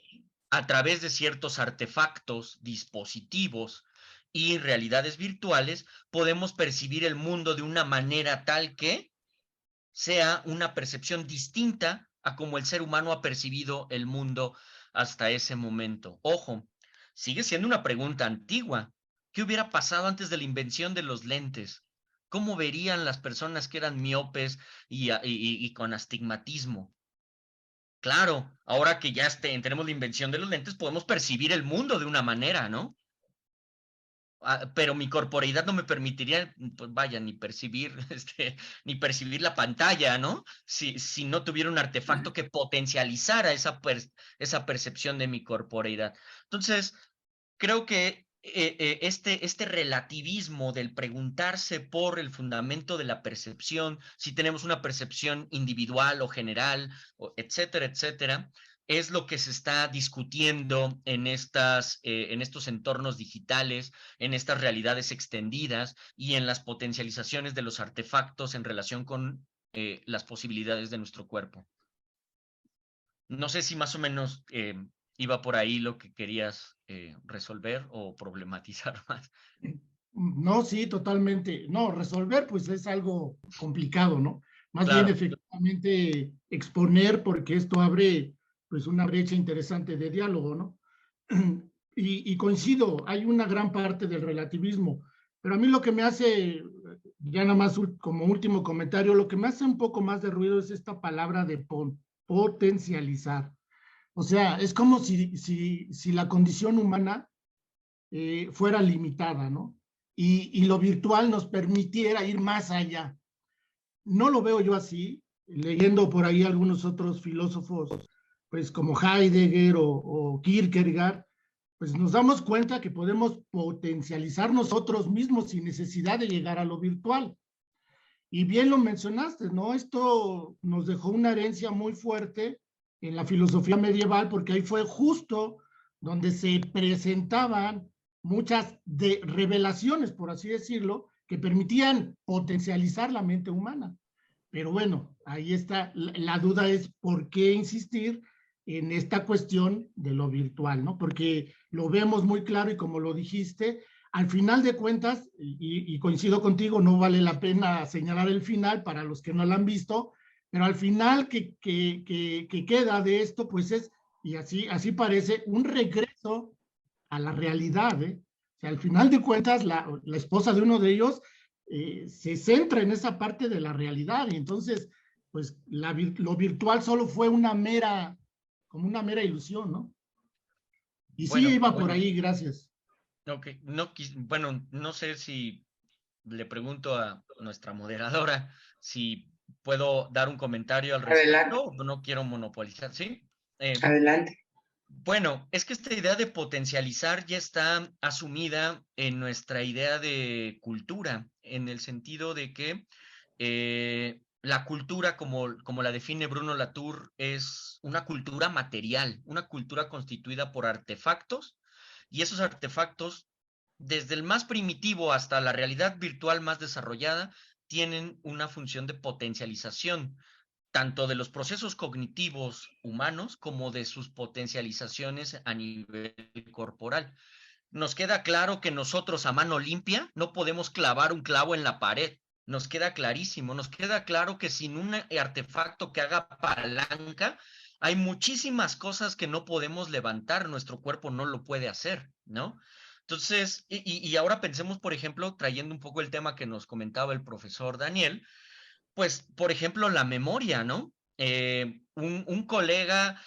a través de ciertos artefactos, dispositivos y realidades virtuales podemos percibir el mundo de una manera tal que sea una percepción distinta a como el ser humano ha percibido el mundo hasta ese momento. Ojo, sigue siendo una pregunta antigua. ¿Qué hubiera pasado antes de la invención de los lentes? ¿Cómo verían las personas que eran miopes y con astigmatismo? Claro, ahora que ya tenemos la invención de los lentes, podemos percibir el mundo de una manera, ¿no? Pero mi corporeidad no me permitiría, pues vaya, ni percibir, ni percibir la pantalla, ¿no? Si no tuviera un artefacto que potencializara esa percepción de mi corporeidad. Entonces, creo que este relativismo del preguntarse por el fundamento de la percepción, si tenemos una percepción individual o general, etcétera, etcétera, es lo que se está discutiendo en estos entornos digitales, en estas realidades extendidas y en las potencializaciones de los artefactos en relación con las posibilidades de nuestro cuerpo. No sé si más o menos iba por ahí lo que querías resolver o problematizar más. No, sí, totalmente. No, resolver pues es algo complicado, ¿no? Más Claro. bien efectivamente exponer porque esto abre pues una brecha interesante de diálogo, ¿no? Y coincido, hay una gran parte del relativismo, Pero a mí lo que me hace, ya nada más como último comentario, lo que me hace un poco más de ruido es esta palabra de potencializar. O sea, es como si la condición humana fuera limitada, ¿no? Y lo virtual nos permitiera ir más allá. No lo veo yo así, leyendo por ahí algunos otros filósofos, pues como Heidegger o Kierkegaard, pues nos damos cuenta que podemos potencializar nosotros mismos sin necesidad de llegar a lo virtual. Y bien lo mencionaste, ¿no? Esto nos dejó una herencia muy fuerte en la filosofía medieval, porque ahí fue justo donde se presentaban muchas revelaciones, por así decirlo, que permitían potencializar la mente humana. Pero bueno, ahí está, la duda es por qué insistir en esta cuestión de lo virtual, ¿no? Porque lo vemos muy claro y como lo dijiste, al final de cuentas, y coincido contigo, no vale la pena señalar el final para los que no lo han visto, pero al final que queda de esto, pues es, y así parece, un regreso a la realidad, ¿eh? O sea, al final de cuentas, la esposa de uno de ellos se centra en esa parte de la realidad, y entonces, pues lo virtual solo fue como una mera ilusión, ¿no? Y sí, iba por ahí, gracias. Ok, no, bueno, no sé si le pregunto a nuestra moderadora si puedo dar un comentario al Adelante, respecto o no quiero monopolizar, ¿sí? adelante. Bueno, es que esta idea de potencializar ya está asumida en nuestra idea de cultura, en el sentido de que la cultura, como la define Bruno Latour, es una cultura material, una cultura constituida por artefactos, y esos artefactos, desde el más primitivo hasta la realidad virtual más desarrollada, tienen una función de potencialización tanto de los procesos cognitivos humanos como de sus potencializaciones a nivel corporal. Nos queda claro que nosotros a mano limpia no podemos clavar un clavo en la pared. Nos queda clarísimo, nos queda claro que sin un artefacto que haga palanca, hay muchísimas cosas que no podemos levantar, nuestro cuerpo no lo puede hacer, ¿no? Entonces, y ahora pensemos, por ejemplo, trayendo un poco el tema que nos comentaba el profesor Daniel, pues, por ejemplo, la memoria, ¿no? Un colega,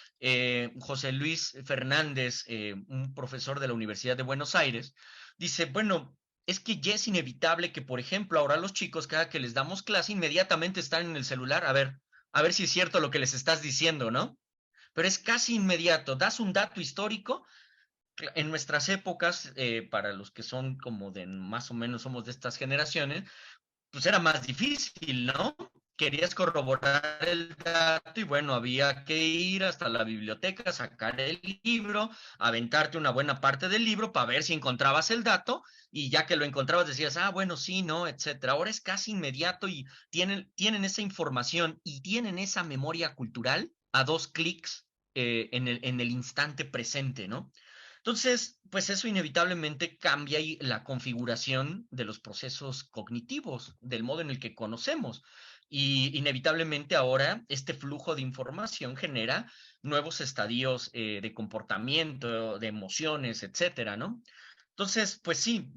José Luis Fernández, un profesor de la Universidad de Buenos Aires, dice, bueno, es que ya es inevitable que, por ejemplo, ahora los chicos, cada que les damos clase, inmediatamente están en el celular, a ver si es cierto lo que les estás diciendo, ¿no? Pero es casi inmediato, das un dato histórico. En nuestras épocas, para los que son como de más o menos somos de estas generaciones, pues era más difícil, ¿no? Querías corroborar el dato y bueno, había que ir hasta la biblioteca, sacar el libro, aventarte una buena parte del libro para ver si encontrabas el dato y ya que lo encontrabas decías, ah, bueno, sí, no, etcétera. Ahora es casi inmediato y tienen esa información y tienen esa memoria cultural a 2 clics en el instante presente, ¿no? Entonces, pues eso inevitablemente cambia la configuración de los procesos cognitivos, del modo en el que conocemos. Y inevitablemente ahora este flujo de información genera nuevos estadios de comportamiento, de emociones, etcétera, ¿no? Entonces, pues sí,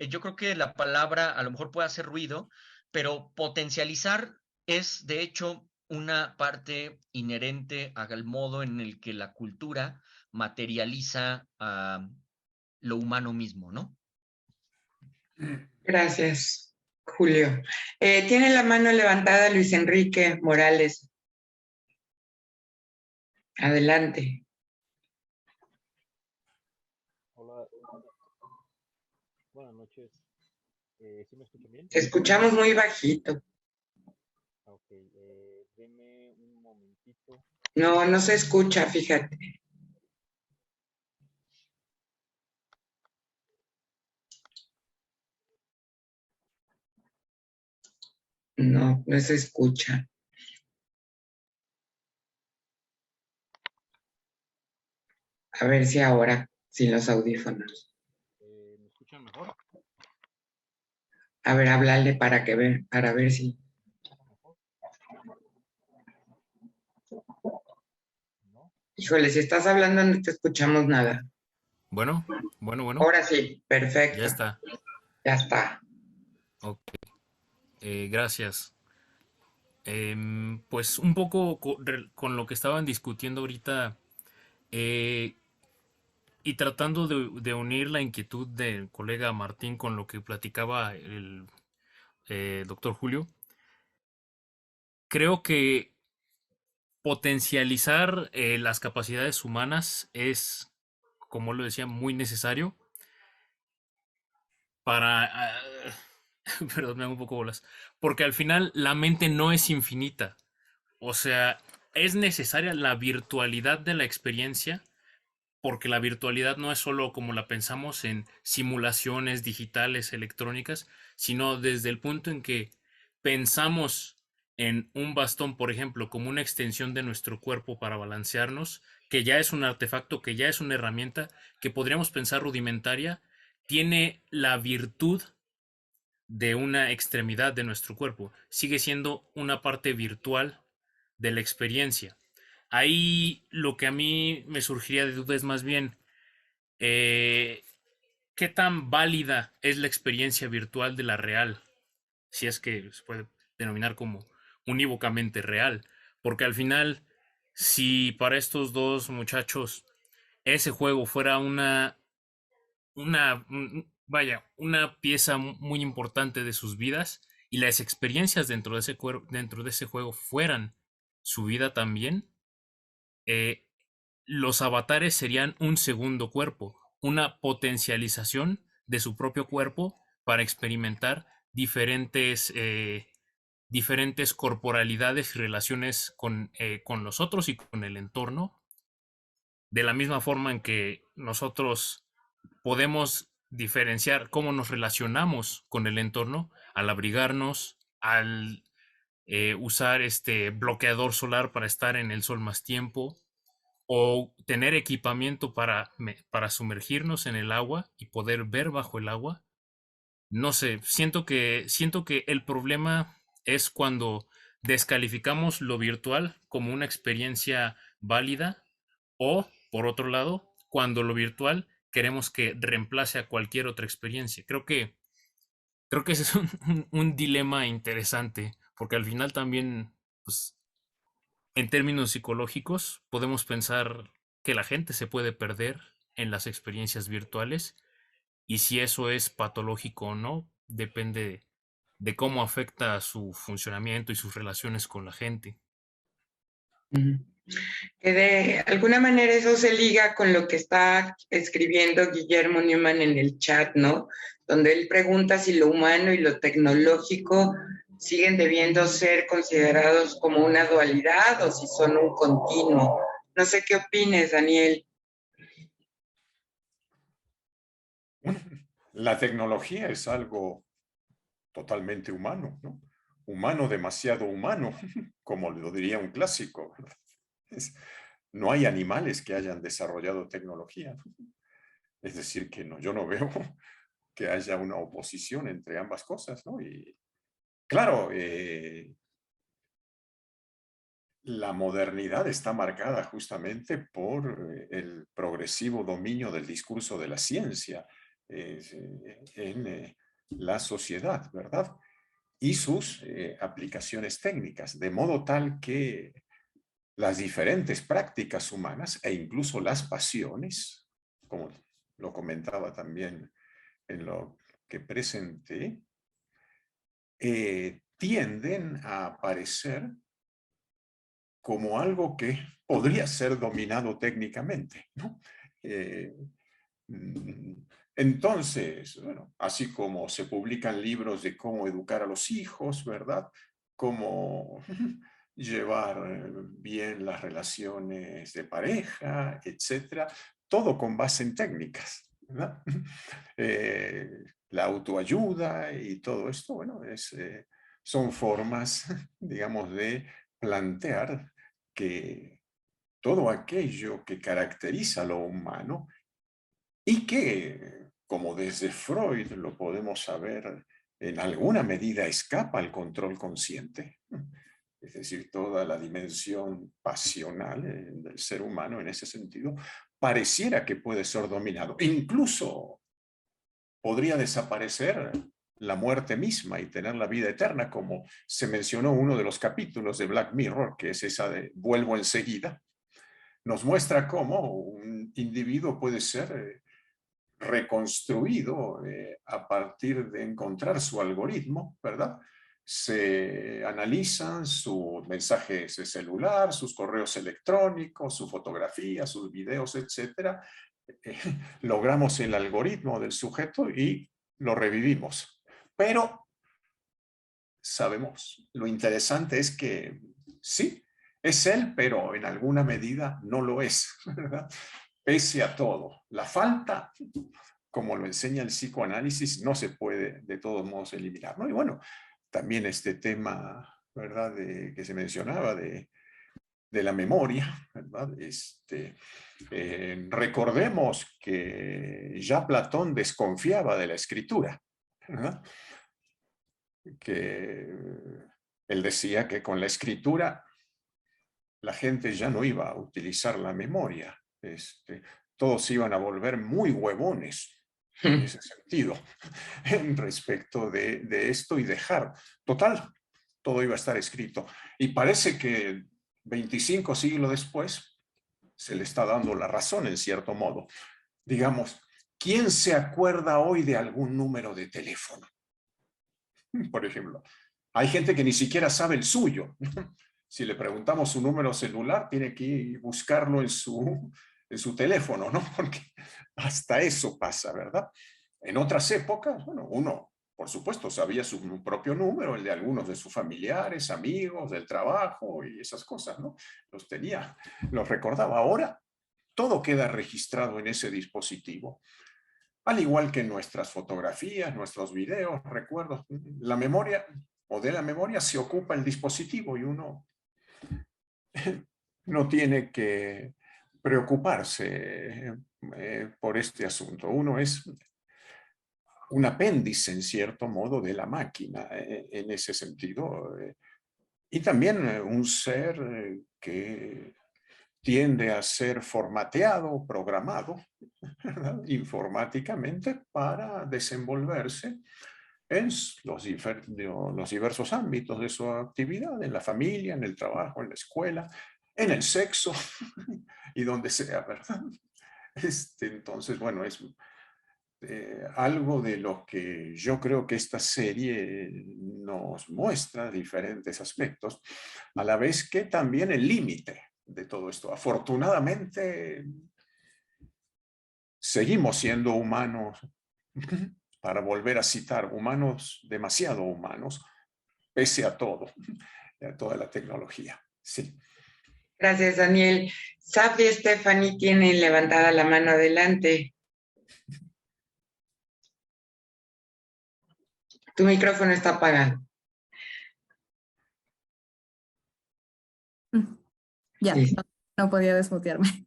yo creo que la palabra a lo mejor puede hacer ruido, pero potencializar es de hecho una parte inherente al modo en el que la cultura materializa lo humano mismo, ¿no? Gracias, Julio. Tiene la mano levantada Luis Enrique Morales. Adelante. Hola, buenas noches. ¿Sí me escuchan bien? Te escuchamos muy bajito. Ok, denme un momentito. No, no se escucha, fíjate. No, no se escucha. A ver si ahora, sin los audífonos. ¿Me escuchan mejor? A ver, háblale para ver si. ¿No? Híjole, si estás hablando no te escuchamos nada. Bueno. Ahora sí, perfecto. Ya está. Ya está. Ok, gracias. Pues un poco con lo que estaban discutiendo ahorita eh, y tratando de unir la inquietud del colega Martín con lo que platicaba el doctor Julio, creo que potencializar las capacidades humanas es, como lo decía, muy necesario para... perdón, me hago un poco bolas. Porque al final la mente no es infinita. O sea, es necesaria la virtualidad de la experiencia, porque la virtualidad no es solo como la pensamos en simulaciones digitales, electrónicas, sino desde el punto en que pensamos en un bastón, por ejemplo, como una extensión de nuestro cuerpo para balancearnos, que ya es un artefacto, que ya es una herramienta que podríamos pensar rudimentaria, tiene la virtud de una extremidad de nuestro cuerpo. Sigue siendo una parte virtual de la experiencia. Ahí lo que a mí me surgiría de duda es más bien eh, qué tan válida es la experiencia virtual de la real, si es que se puede denominar como unívocamente real, porque al final, si para estos dos muchachos ese juego fuera una pieza muy importante de sus vidas y las experiencias dentro de ese juego fueran su vida también, eh, los avatares serían un segundo cuerpo, una potencialización de su propio cuerpo para experimentar diferentes corporalidades y relaciones con los otros y con el entorno, de la misma forma en que nosotros podemos diferenciar cómo nos relacionamos con el entorno al abrigarnos, al usar este bloqueador solar para estar en el sol más tiempo, o tener equipamiento para sumergirnos en el agua y poder ver bajo el agua. No sé, siento que el problema es cuando descalificamos lo virtual como una experiencia válida, o, por otro lado, cuando lo virtual queremos que reemplace a cualquier otra experiencia. Creo que ese es un dilema interesante, porque al final también, pues, en términos psicológicos, podemos pensar que la gente se puede perder en las experiencias virtuales, y si eso es patológico o no, depende de cómo afecta su funcionamiento y sus relaciones con la gente. Que de alguna manera eso se liga con lo que está escribiendo Guillermo Newman en el chat, ¿no? Donde él pregunta si lo humano y lo tecnológico siguen debiendo ser considerados como una dualidad o si son un continuo. No sé qué opines, Daniel. La tecnología es algo totalmente humano, ¿no? Humano, demasiado humano, como lo diría un clásico. No hay animales que hayan desarrollado tecnología. Es decir, que no, yo no veo que haya una oposición entre ambas cosas, ¿no? Y claro, la modernidad está marcada justamente por el progresivo dominio del discurso de la ciencia en la sociedad, ¿verdad? Y sus aplicaciones técnicas, de modo tal que las diferentes prácticas humanas e incluso las pasiones, como lo comentaba también en lo que presenté, tienden a aparecer como algo que podría ser dominado técnicamente, ¿no? Entonces, bueno, así como se publican libros de cómo educar a los hijos, ¿verdad? Cómo llevar bien las relaciones de pareja, etcétera, todo con base en técnicas, ¿verdad? La autoayuda y todo esto, bueno, son formas, digamos, de plantear que todo aquello que caracteriza a lo humano y que, como desde Freud lo podemos saber, en alguna medida escapa al control consciente, es decir, toda la dimensión pasional del ser humano en ese sentido, pareciera que puede ser dominado. Incluso podría desaparecer la muerte misma y tener la vida eterna, como se mencionó uno de los capítulos de Black Mirror, que es esa de vuelvo enseguida, nos muestra cómo un individuo puede ser reconstruido a partir de encontrar su algoritmo, ¿verdad? Se analizan sus mensajes de celular, sus correos electrónicos, su fotografía, sus videos, etcétera. Logramos el algoritmo del sujeto y lo revivimos. Pero sabemos, lo interesante es que sí, es él, pero en alguna medida no lo es, ¿verdad? Pese a todo. La falta, como lo enseña el psicoanálisis, no se puede de todos modos eliminar, ¿no? Y bueno, también este tema, ¿verdad?, que se mencionaba de la memoria, ¿verdad? Recordemos que ya Platón desconfiaba de la escritura, ¿verdad? Que él decía que con la escritura la gente ya no iba a utilizar la memoria, todos iban a volver muy huevones en ese sentido, en respecto de esto y dejar, total, todo iba a estar escrito. Y parece que 25 siglos después se le está dando la razón en cierto modo. Digamos, ¿quién se acuerda hoy de algún número de teléfono? Por ejemplo, hay gente que ni siquiera sabe el suyo. Si le preguntamos su número celular, tiene que ir buscarlo en su teléfono, ¿no? Porque hasta eso pasa, ¿verdad? En otras épocas, bueno, uno, por supuesto, sabía su propio número, el de algunos de sus familiares, amigos, del trabajo y esas cosas, ¿no? Los tenía, los recordaba. Ahora, todo queda registrado en ese dispositivo. Al igual que nuestras fotografías, nuestros videos, recuerdos, la memoria o de la memoria se ocupa el dispositivo y uno no tiene que preocuparse por este asunto. Uno es un apéndice, en cierto modo, de la máquina en ese sentido. Y también un ser que tiende a ser formateado, programado, ¿verdad?, informáticamente para desenvolverse en los diversos ámbitos de su actividad, en la familia, en el trabajo, en la escuela, en el sexo y donde sea, ¿verdad? Entonces, bueno, es algo de lo que yo creo que esta serie nos muestra diferentes aspectos, a la vez que también el límite de todo esto. Afortunadamente, seguimos siendo humanos, para volver a citar, humanos, demasiado humanos, pese a todo, a toda la tecnología. Sí. Gracias, Daniel. Safi y Stephanie tienen levantada la mano adelante. Tu micrófono está apagado. Ya, Sí. no podía desmutearme.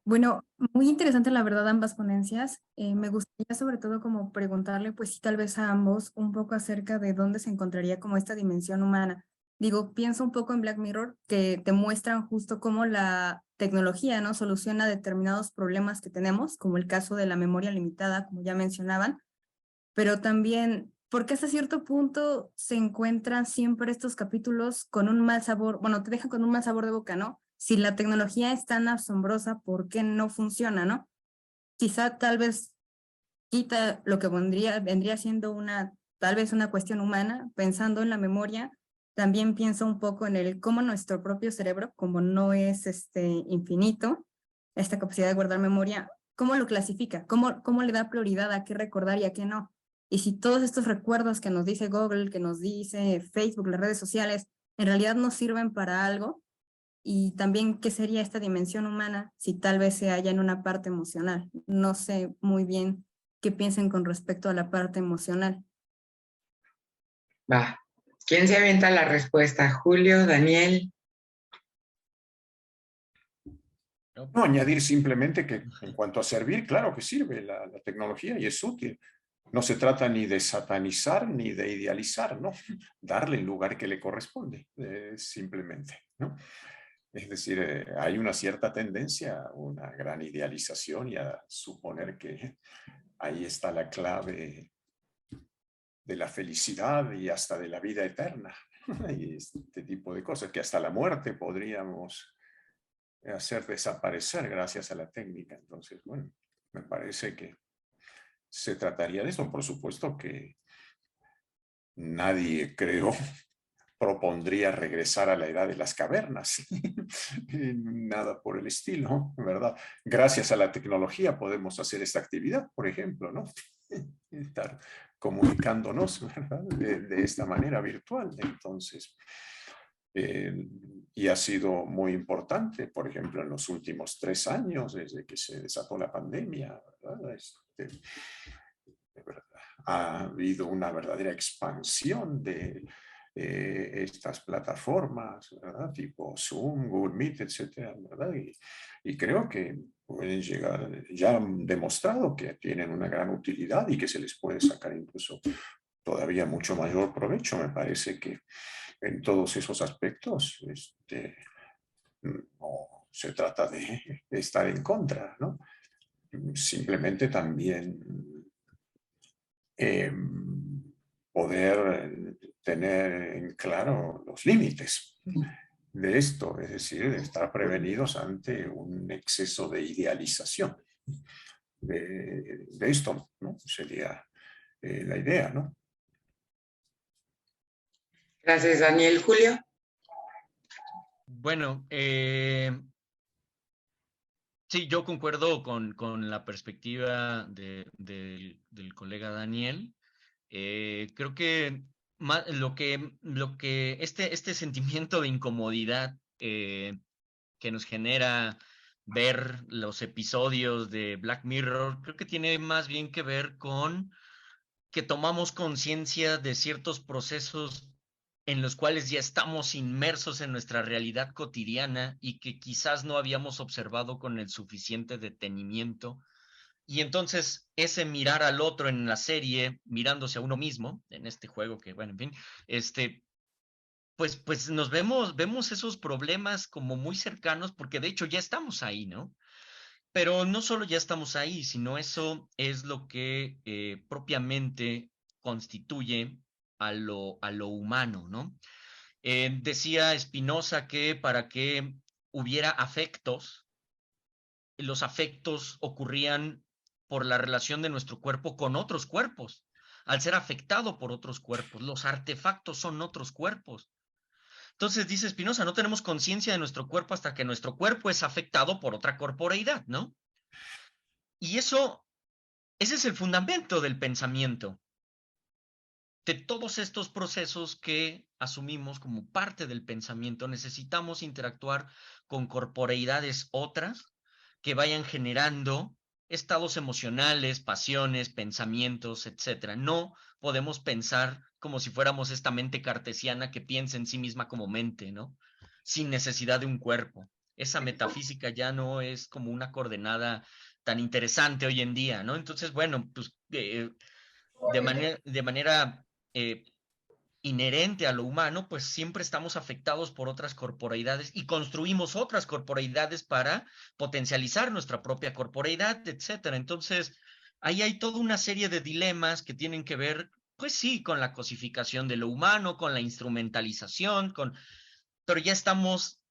Bueno, muy interesante la verdad ambas ponencias. Me gustaría sobre todo como preguntarle, pues sí, tal vez a ambos un poco acerca de dónde se encontraría como esta dimensión humana. Digo, pienso un poco en Black Mirror, que te muestran justo cómo la tecnología, ¿no?, soluciona determinados problemas que tenemos, como el caso de la memoria limitada, como ya mencionaban, pero también porque hasta cierto punto se encuentran siempre estos capítulos con un mal sabor, bueno, te dejan con un mal sabor de boca, ¿no? Si la tecnología es tan asombrosa, ¿por qué no funciona, no? Quizá tal vez quita lo que vendría siendo tal vez una cuestión humana, pensando en la memoria. También pienso un poco en el cómo nuestro propio cerebro, como no es infinito, esta capacidad de guardar memoria, ¿cómo lo clasifica? ¿Cómo le da prioridad a qué recordar y a qué no? Y si todos estos recuerdos que nos dice Google, que nos dice Facebook, las redes sociales, en realidad no sirven para algo, y también qué sería esta dimensión humana si tal vez se halla en una parte emocional. No sé muy bien qué piensen con respecto a la parte emocional. Va. ¿Quién se avienta la respuesta? ¿Julio, Daniel? No, añadir simplemente que en cuanto a servir, claro que sirve la tecnología y es útil. No se trata ni de satanizar ni de idealizar, ¿no? Darle el lugar que le corresponde, simplemente, ¿no? Es decir, hay una cierta tendencia a una gran idealización y a suponer que ahí está la clave la felicidad y hasta de la vida eterna. Y este tipo de cosas, que hasta la muerte podríamos hacer desaparecer gracias a la técnica. Entonces, bueno, me parece que se trataría de eso. Por supuesto que nadie, creo, propondría regresar a la edad de las cavernas. Nada por el estilo, ¿verdad? Gracias a la tecnología podemos hacer esta actividad, por ejemplo, ¿no? Estar comunicándonos, ¿verdad? De esta manera virtual. Entonces, y ha sido muy importante, por ejemplo, en los últimos 3 años, desde que se desató la pandemia, ¿verdad? De verdad, ha habido una verdadera expansión de estas plataformas, ¿verdad? Tipo Zoom, Google Meet, etcétera, ¿verdad? Y creo que pueden llegar, ya han demostrado que tienen una gran utilidad y que se les puede sacar incluso todavía mucho mayor provecho. Me parece que en todos esos aspectos no se trata de estar en contra, ¿no? Simplemente también poder tener en claro los límites de esto, es decir, estar prevenidos ante un exceso de idealización de esto, ¿no? Sería la idea, ¿no? Gracias, Daniel. Julio. Bueno, sí, yo concuerdo con la perspectiva del colega Daniel. Creo que lo que este sentimiento de incomodidad que nos genera ver los episodios de Black Mirror, creo que tiene más bien que ver con que tomamos conciencia de ciertos procesos en los cuales ya estamos inmersos en nuestra realidad cotidiana y que quizás no habíamos observado con el suficiente detenimiento. Y entonces ese mirar al otro en la serie, mirándose a uno mismo, en este juego que, bueno, en fin, pues nos vemos esos problemas como muy cercanos, porque de hecho ya estamos ahí, ¿no? Pero no solo ya estamos ahí, sino eso es lo que propiamente constituye a lo humano, ¿no? Decía Spinoza que para que hubiera afectos, los afectos ocurrían por la relación de nuestro cuerpo con otros cuerpos. Al ser afectado por otros cuerpos, los artefactos son otros cuerpos. Entonces, dice Spinoza, no tenemos conciencia de nuestro cuerpo hasta que nuestro cuerpo es afectado por otra corporeidad, ¿no? Y ese es el fundamento del pensamiento, de todos estos procesos que asumimos como parte del pensamiento. Necesitamos interactuar con corporeidades otras que vayan generando estados emocionales, pasiones, pensamientos, etc. No podemos pensar como si fuéramos esta mente cartesiana que piensa en sí misma como mente, ¿no? Sin necesidad de un cuerpo. Esa metafísica ya no es como una coordenada tan interesante hoy en día, ¿no? Entonces, bueno, pues de manera inherente a lo humano, pues siempre estamos afectados por otras corporeidades y construimos otras corporeidades para potencializar nuestra propia corporeidad, etcétera. Entonces, ahí hay toda una serie de dilemas que tienen que ver, pues sí, con la cosificación de lo humano, con la instrumentalización, pero ya estamos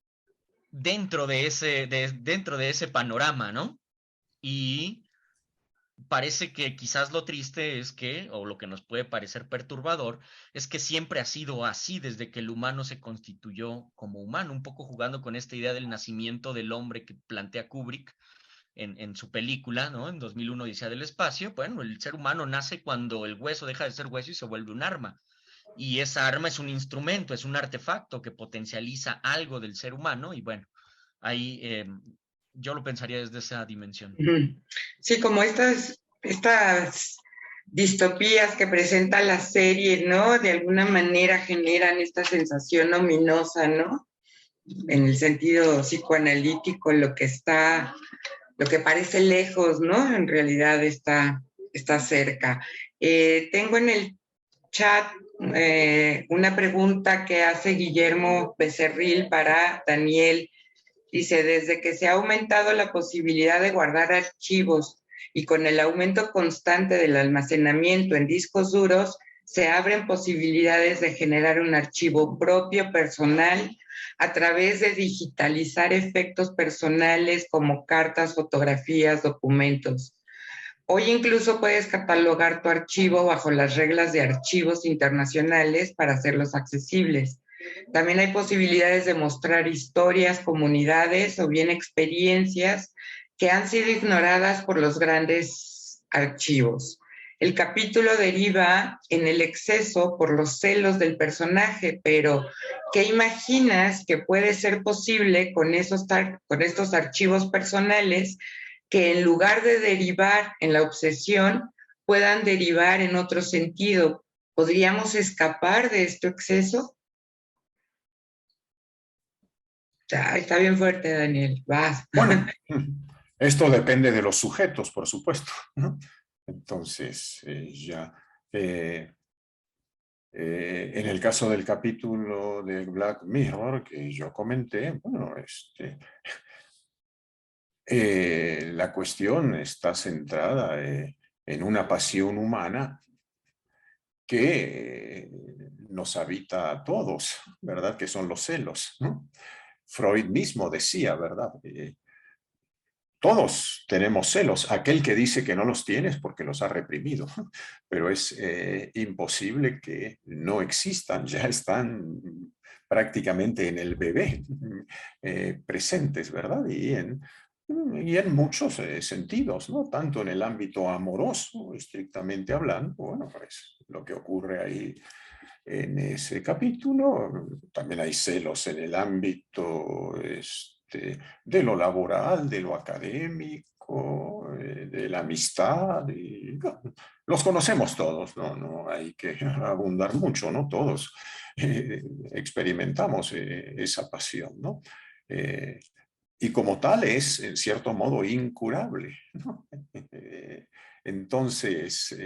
dentro de ese panorama, ¿no? Y parece que quizás lo triste es que, o lo que nos puede parecer perturbador, es que siempre ha sido así desde que el humano se constituyó como humano, un poco jugando con esta idea del nacimiento del hombre que plantea Kubrick en su película, ¿no? En 2001 Odisea del Espacio. Bueno, el ser humano nace cuando el hueso deja de ser hueso y se vuelve un arma. Y esa arma es un instrumento, es un artefacto que potencializa algo del ser humano y bueno, ahí yo lo pensaría desde esa dimensión. Sí, como estas distopías que presenta la serie, ¿no? De alguna manera generan esta sensación ominosa, ¿no? En el sentido psicoanalítico, lo que parece lejos, ¿no? En realidad está cerca. Tengo en el chat una pregunta que hace Guillermo Becerril para Daniel. Dice, desde que se ha aumentado la posibilidad de guardar archivos y con el aumento constante del almacenamiento en discos duros, se abren posibilidades de generar un archivo propio, personal, a través de digitalizar efectos personales como cartas, fotografías, documentos. Hoy incluso puedes catalogar tu archivo bajo las reglas de archivos internacionales para hacerlos accesibles. También hay posibilidades de mostrar historias, comunidades o bien experiencias que han sido ignoradas por los grandes archivos. El capítulo deriva en el exceso por los celos del personaje, pero ¿qué imaginas que puede ser posible con estos archivos personales que en lugar de derivar en la obsesión, puedan derivar en otro sentido? ¿Podríamos escapar de este exceso? Está bien fuerte, Daniel. Vas. Bueno, esto depende de los sujetos, por supuesto, ¿no? Entonces, en el caso del capítulo de Black Mirror que yo comenté, bueno, la cuestión está centrada en una pasión humana que nos habita a todos, ¿verdad? Que son los celos, ¿no? Freud mismo decía, ¿verdad? Todos tenemos celos. Aquel que dice que no los tiene es porque los ha reprimido, pero es imposible que no existan, ya están prácticamente en el bebé presentes, ¿verdad? Y en muchos sentidos, ¿no? Tanto en el ámbito amoroso, estrictamente hablando, bueno, pues lo que ocurre ahí en ese capítulo, también hay celos en el ámbito de lo laboral, de lo académico, de la amistad, y, bueno, los conocemos todos, ¿no? No hay que abundar mucho, ¿no? Todos experimentamos esa pasión, ¿no? Y como tal es, en cierto modo, incurable, ¿no? Entonces,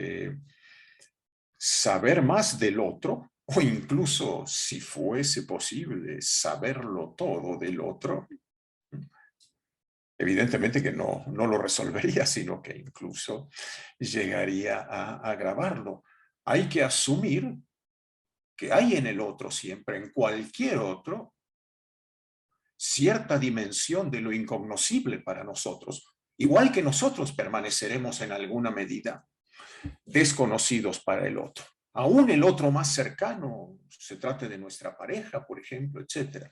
saber más del otro, o incluso, si fuese posible, saberlo todo del otro, evidentemente que no lo resolvería, sino que incluso llegaría a agravarlo. Hay que asumir que hay en el otro siempre, en cualquier otro, cierta dimensión de lo incognoscible para nosotros, igual que nosotros permaneceremos en alguna medida desconocidos para el otro. Aún el otro más cercano, se trate de nuestra pareja, por ejemplo, etc.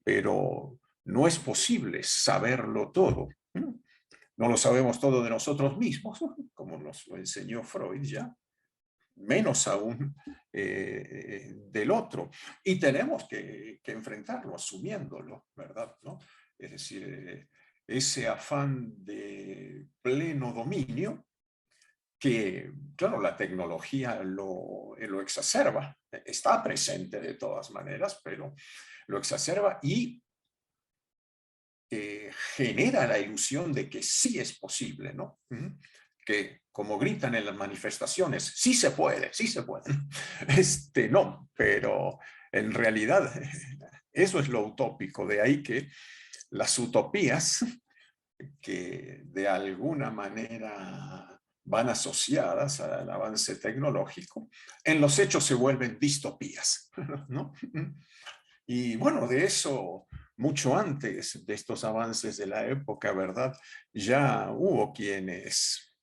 Pero no es posible saberlo todo. No lo sabemos todo de nosotros mismos, como nos lo enseñó Freud ya, menos aún del otro. Y tenemos que enfrentarlo, asumiéndolo, ¿verdad? ¿No? Es decir, ese afán de pleno dominio que, claro, la tecnología lo exacerba, está presente de todas maneras, pero lo exacerba y genera la ilusión de que sí es posible, ¿no? Que, como gritan en las manifestaciones, sí se puede, sí se puede. No, pero en realidad eso es lo utópico, de ahí que las utopías que de alguna manera van asociadas al avance tecnológico, en los hechos se vuelven distopías, ¿no? Y bueno, de eso, mucho antes de estos avances de la época, ¿verdad? Ya hubo quienes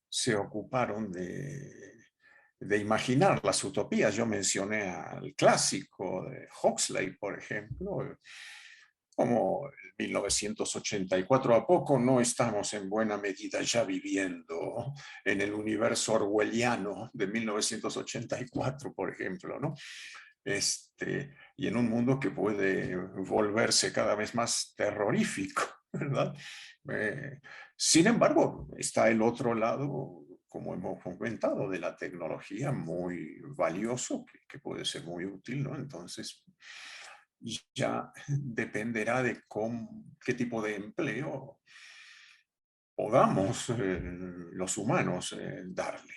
se ocuparon de imaginar las utopías. Yo mencioné al clásico de Huxley, por ejemplo, como en 1984. ¿A poco no estamos en buena medida ya viviendo en el universo orwelliano de 1984, por ejemplo, ¿no? Y en un mundo que puede volverse cada vez más terrorífico, ¿verdad? Sin embargo, está el otro lado, como hemos comentado, de la tecnología, muy valioso, que puede ser muy útil, ¿no? Entonces, ya dependerá de qué tipo de empleo podamos los humanos darle.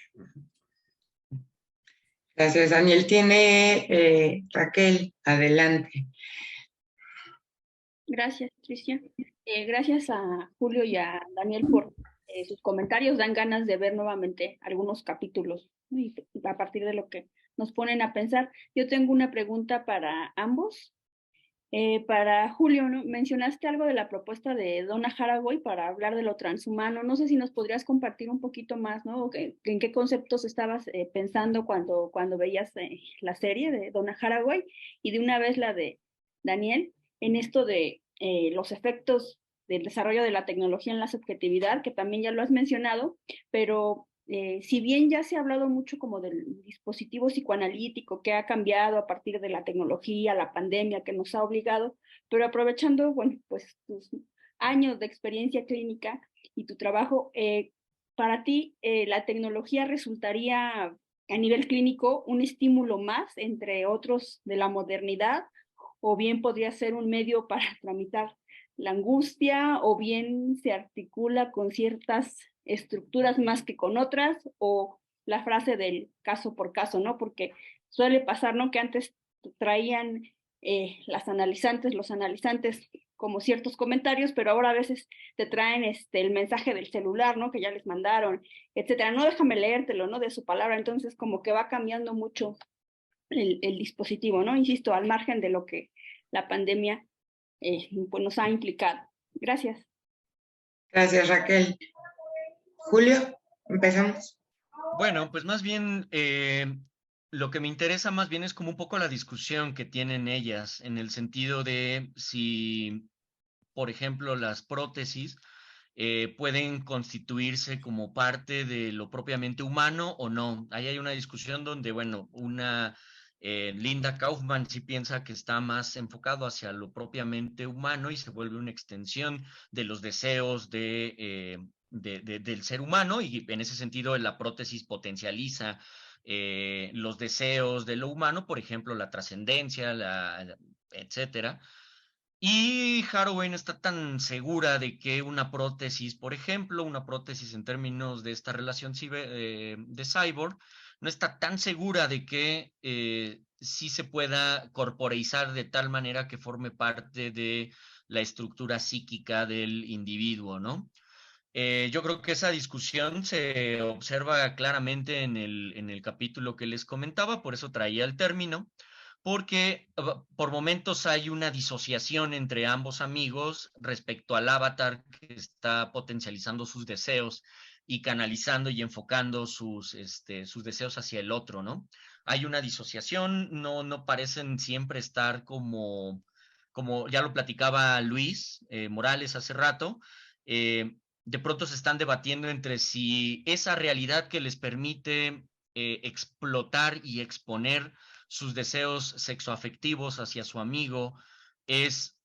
Gracias, Daniel. Tiene Raquel, adelante. Gracias, Tricia. Gracias a Julio y a Daniel por sus comentarios. Dan ganas de ver nuevamente algunos capítulos ¿no? Y a partir de lo que nos ponen a pensar, yo tengo una pregunta para ambos. Para Julio, ¿no? Mencionaste algo de la propuesta de Donna Haraway para hablar de lo transhumano. No sé si nos podrías compartir un poquito más, ¿no? ¿En qué conceptos estabas pensando cuando veías la serie de Donna Haraway y de una vez la de Daniel en esto de los efectos del desarrollo de la tecnología en la subjetividad, que también ya lo has mencionado, pero si bien ya se ha hablado mucho como del dispositivo psicoanalítico que ha cambiado a partir de la tecnología, la pandemia que nos ha obligado, pero aprovechando, bueno, pues tus años de experiencia clínica y tu trabajo, para ti la tecnología resultaría a nivel clínico un estímulo más entre otros de la modernidad, o bien podría ser un medio para tramitar la angustia, o bien se articula con ciertas estructuras más que con otras, o la frase del caso por caso, ¿no? Porque suele pasar, ¿no? Que antes traían los analizantes como ciertos comentarios, pero ahora a veces te traen el mensaje del celular, ¿no? Que ya les mandaron, etcétera. No, déjame leértelo, ¿no? De su palabra. Entonces, como que va cambiando mucho el dispositivo, ¿no? Insisto, al margen de lo que la pandemia pues nos ha implicado. Gracias. Gracias, Raquel. Julio, empezamos. Bueno, pues más bien lo que me interesa más bien es como un poco la discusión que tienen ellas en el sentido de si, por ejemplo, las prótesis pueden constituirse como parte de lo propiamente humano o no. Ahí hay una discusión donde, bueno, Linda Kaufman sí piensa que está más enfocado hacia lo propiamente humano y se vuelve una extensión de los deseos del ser humano, y en ese sentido la prótesis potencializa los deseos de lo humano, por ejemplo, la trascendencia, etcétera. Y Haraway no está tan segura de que una prótesis, por ejemplo, una prótesis en términos de esta relación de cyborg, no está tan segura de que sí se pueda corporeizar de tal manera que forme parte de la estructura psíquica del individuo, ¿no? Yo creo que esa discusión se observa claramente en el capítulo que les comentaba, por eso traía el término, porque por momentos hay una disociación entre ambos amigos respecto al avatar que está potencializando sus deseos y canalizando y enfocando sus deseos hacia el otro, ¿no? Hay una disociación, no parecen siempre estar como ya lo platicaba Luis Morales hace rato, de pronto se están debatiendo entre si esa realidad que les permite explotar y exponer sus deseos sexoafectivos hacia su amigo es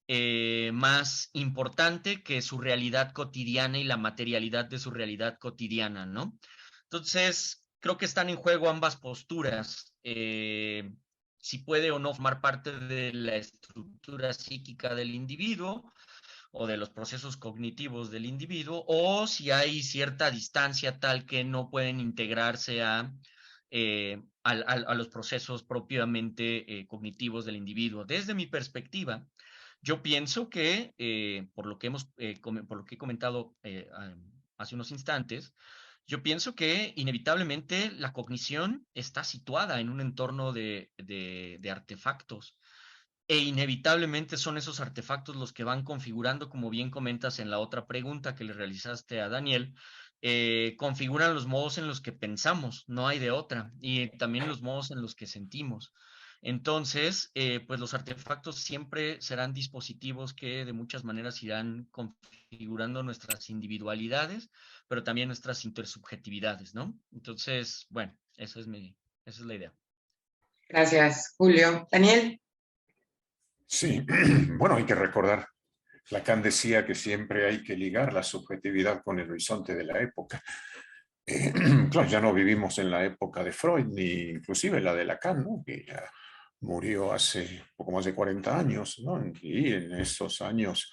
más importante que su realidad cotidiana y la materialidad de su realidad cotidiana, ¿no? Entonces, creo que están en juego ambas posturas. Si puede o no formar parte de la estructura psíquica del individuo o de los procesos cognitivos del individuo, o si hay cierta distancia tal que no pueden integrarse a los procesos propiamente cognitivos del individuo. Desde mi perspectiva, yo pienso que, por lo que he comentado hace unos instantes, yo pienso que inevitablemente la cognición está situada en un entorno de artefactos, e inevitablemente son esos artefactos los que van configurando, como bien comentas en la otra pregunta que le realizaste a Daniel, configuran los modos en los que pensamos, no hay de otra, y también los modos en los que sentimos. Entonces, pues los artefactos siempre serán dispositivos que de muchas maneras irán configurando nuestras individualidades, pero también nuestras intersubjetividades, ¿no? Entonces, bueno, esa es la idea. Gracias, Julio. Daniel. Sí, bueno, hay que recordar, Lacan decía que siempre hay que ligar la subjetividad con el horizonte de la época. Claro, ya no vivimos en la época de Freud, ni inclusive la de Lacan, ¿no? Que ya murió hace poco más de 40 años, ¿no? Y en esos años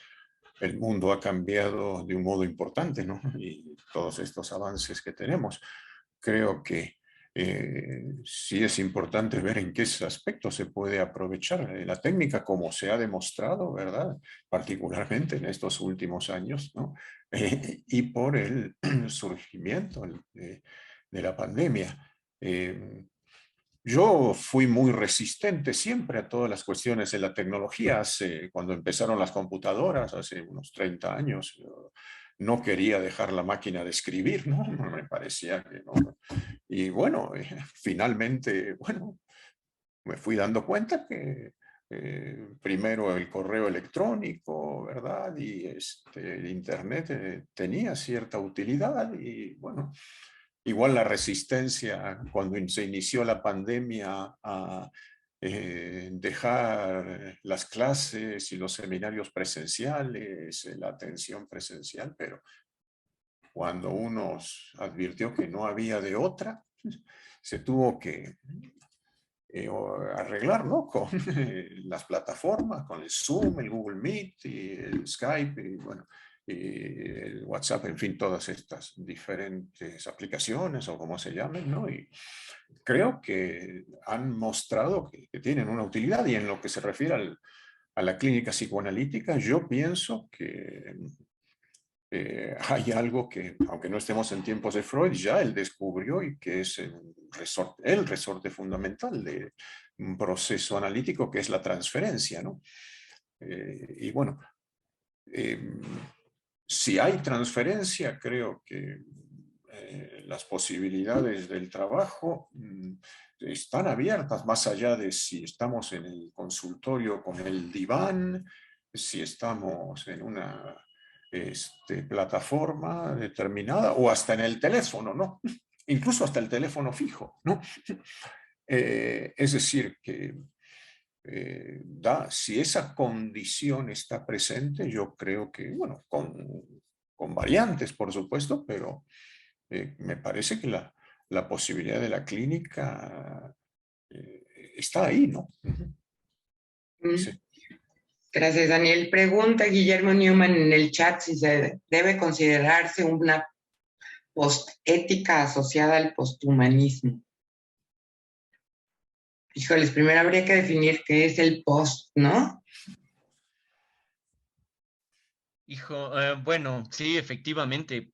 el mundo ha cambiado de un modo importante, ¿no? Y todos estos avances que tenemos, creo que sí es importante ver en qué aspectos se puede aprovechar la técnica, como se ha demostrado, ¿verdad? Particularmente en estos últimos años, ¿no? Y por el surgimiento de la pandemia. Yo fui muy resistente siempre a todas las cuestiones de la tecnología. Cuando empezaron las computadoras, hace unos 30 años, yo no quería dejar la máquina de escribir, ¿no? Me parecía que no. Y bueno, finalmente, bueno, me fui dando cuenta que primero el correo electrónico, ¿verdad? Y el Internet tenía cierta utilidad y bueno, igual la resistencia cuando se inició la pandemia a dejar las clases y los seminarios presenciales, la atención presencial, pero cuando uno advirtió que no había de otra, se tuvo que arreglar, ¿no? Con las plataformas, con el Zoom, el Google Meet y el Skype y bueno, y el WhatsApp, en fin, todas estas diferentes aplicaciones o como se llamen, ¿no? Y creo que han mostrado que tienen una utilidad y en lo que se refiere a la clínica psicoanalítica, yo pienso que hay algo que, aunque no estemos en tiempos de Freud, ya él descubrió y que es el resorte fundamental de un proceso analítico que es la transferencia, ¿no? Y bueno, si hay transferencia, creo que las posibilidades del trabajo están abiertas, más allá de si estamos en el consultorio con el diván, si estamos en una plataforma determinada o hasta en el teléfono, ¿no? Incluso hasta el teléfono fijo, ¿no? Es decir, que si esa condición está presente, yo creo que, bueno, con variantes, por supuesto, pero me parece que la posibilidad de la clínica está ahí, ¿no? Sí. Gracias, Daniel. Pregunta Guillermo Newman en el chat si se debe considerarse una postética asociada al posthumanismo. Híjoles, primero habría que definir qué es el post, ¿no? Bueno, sí, efectivamente.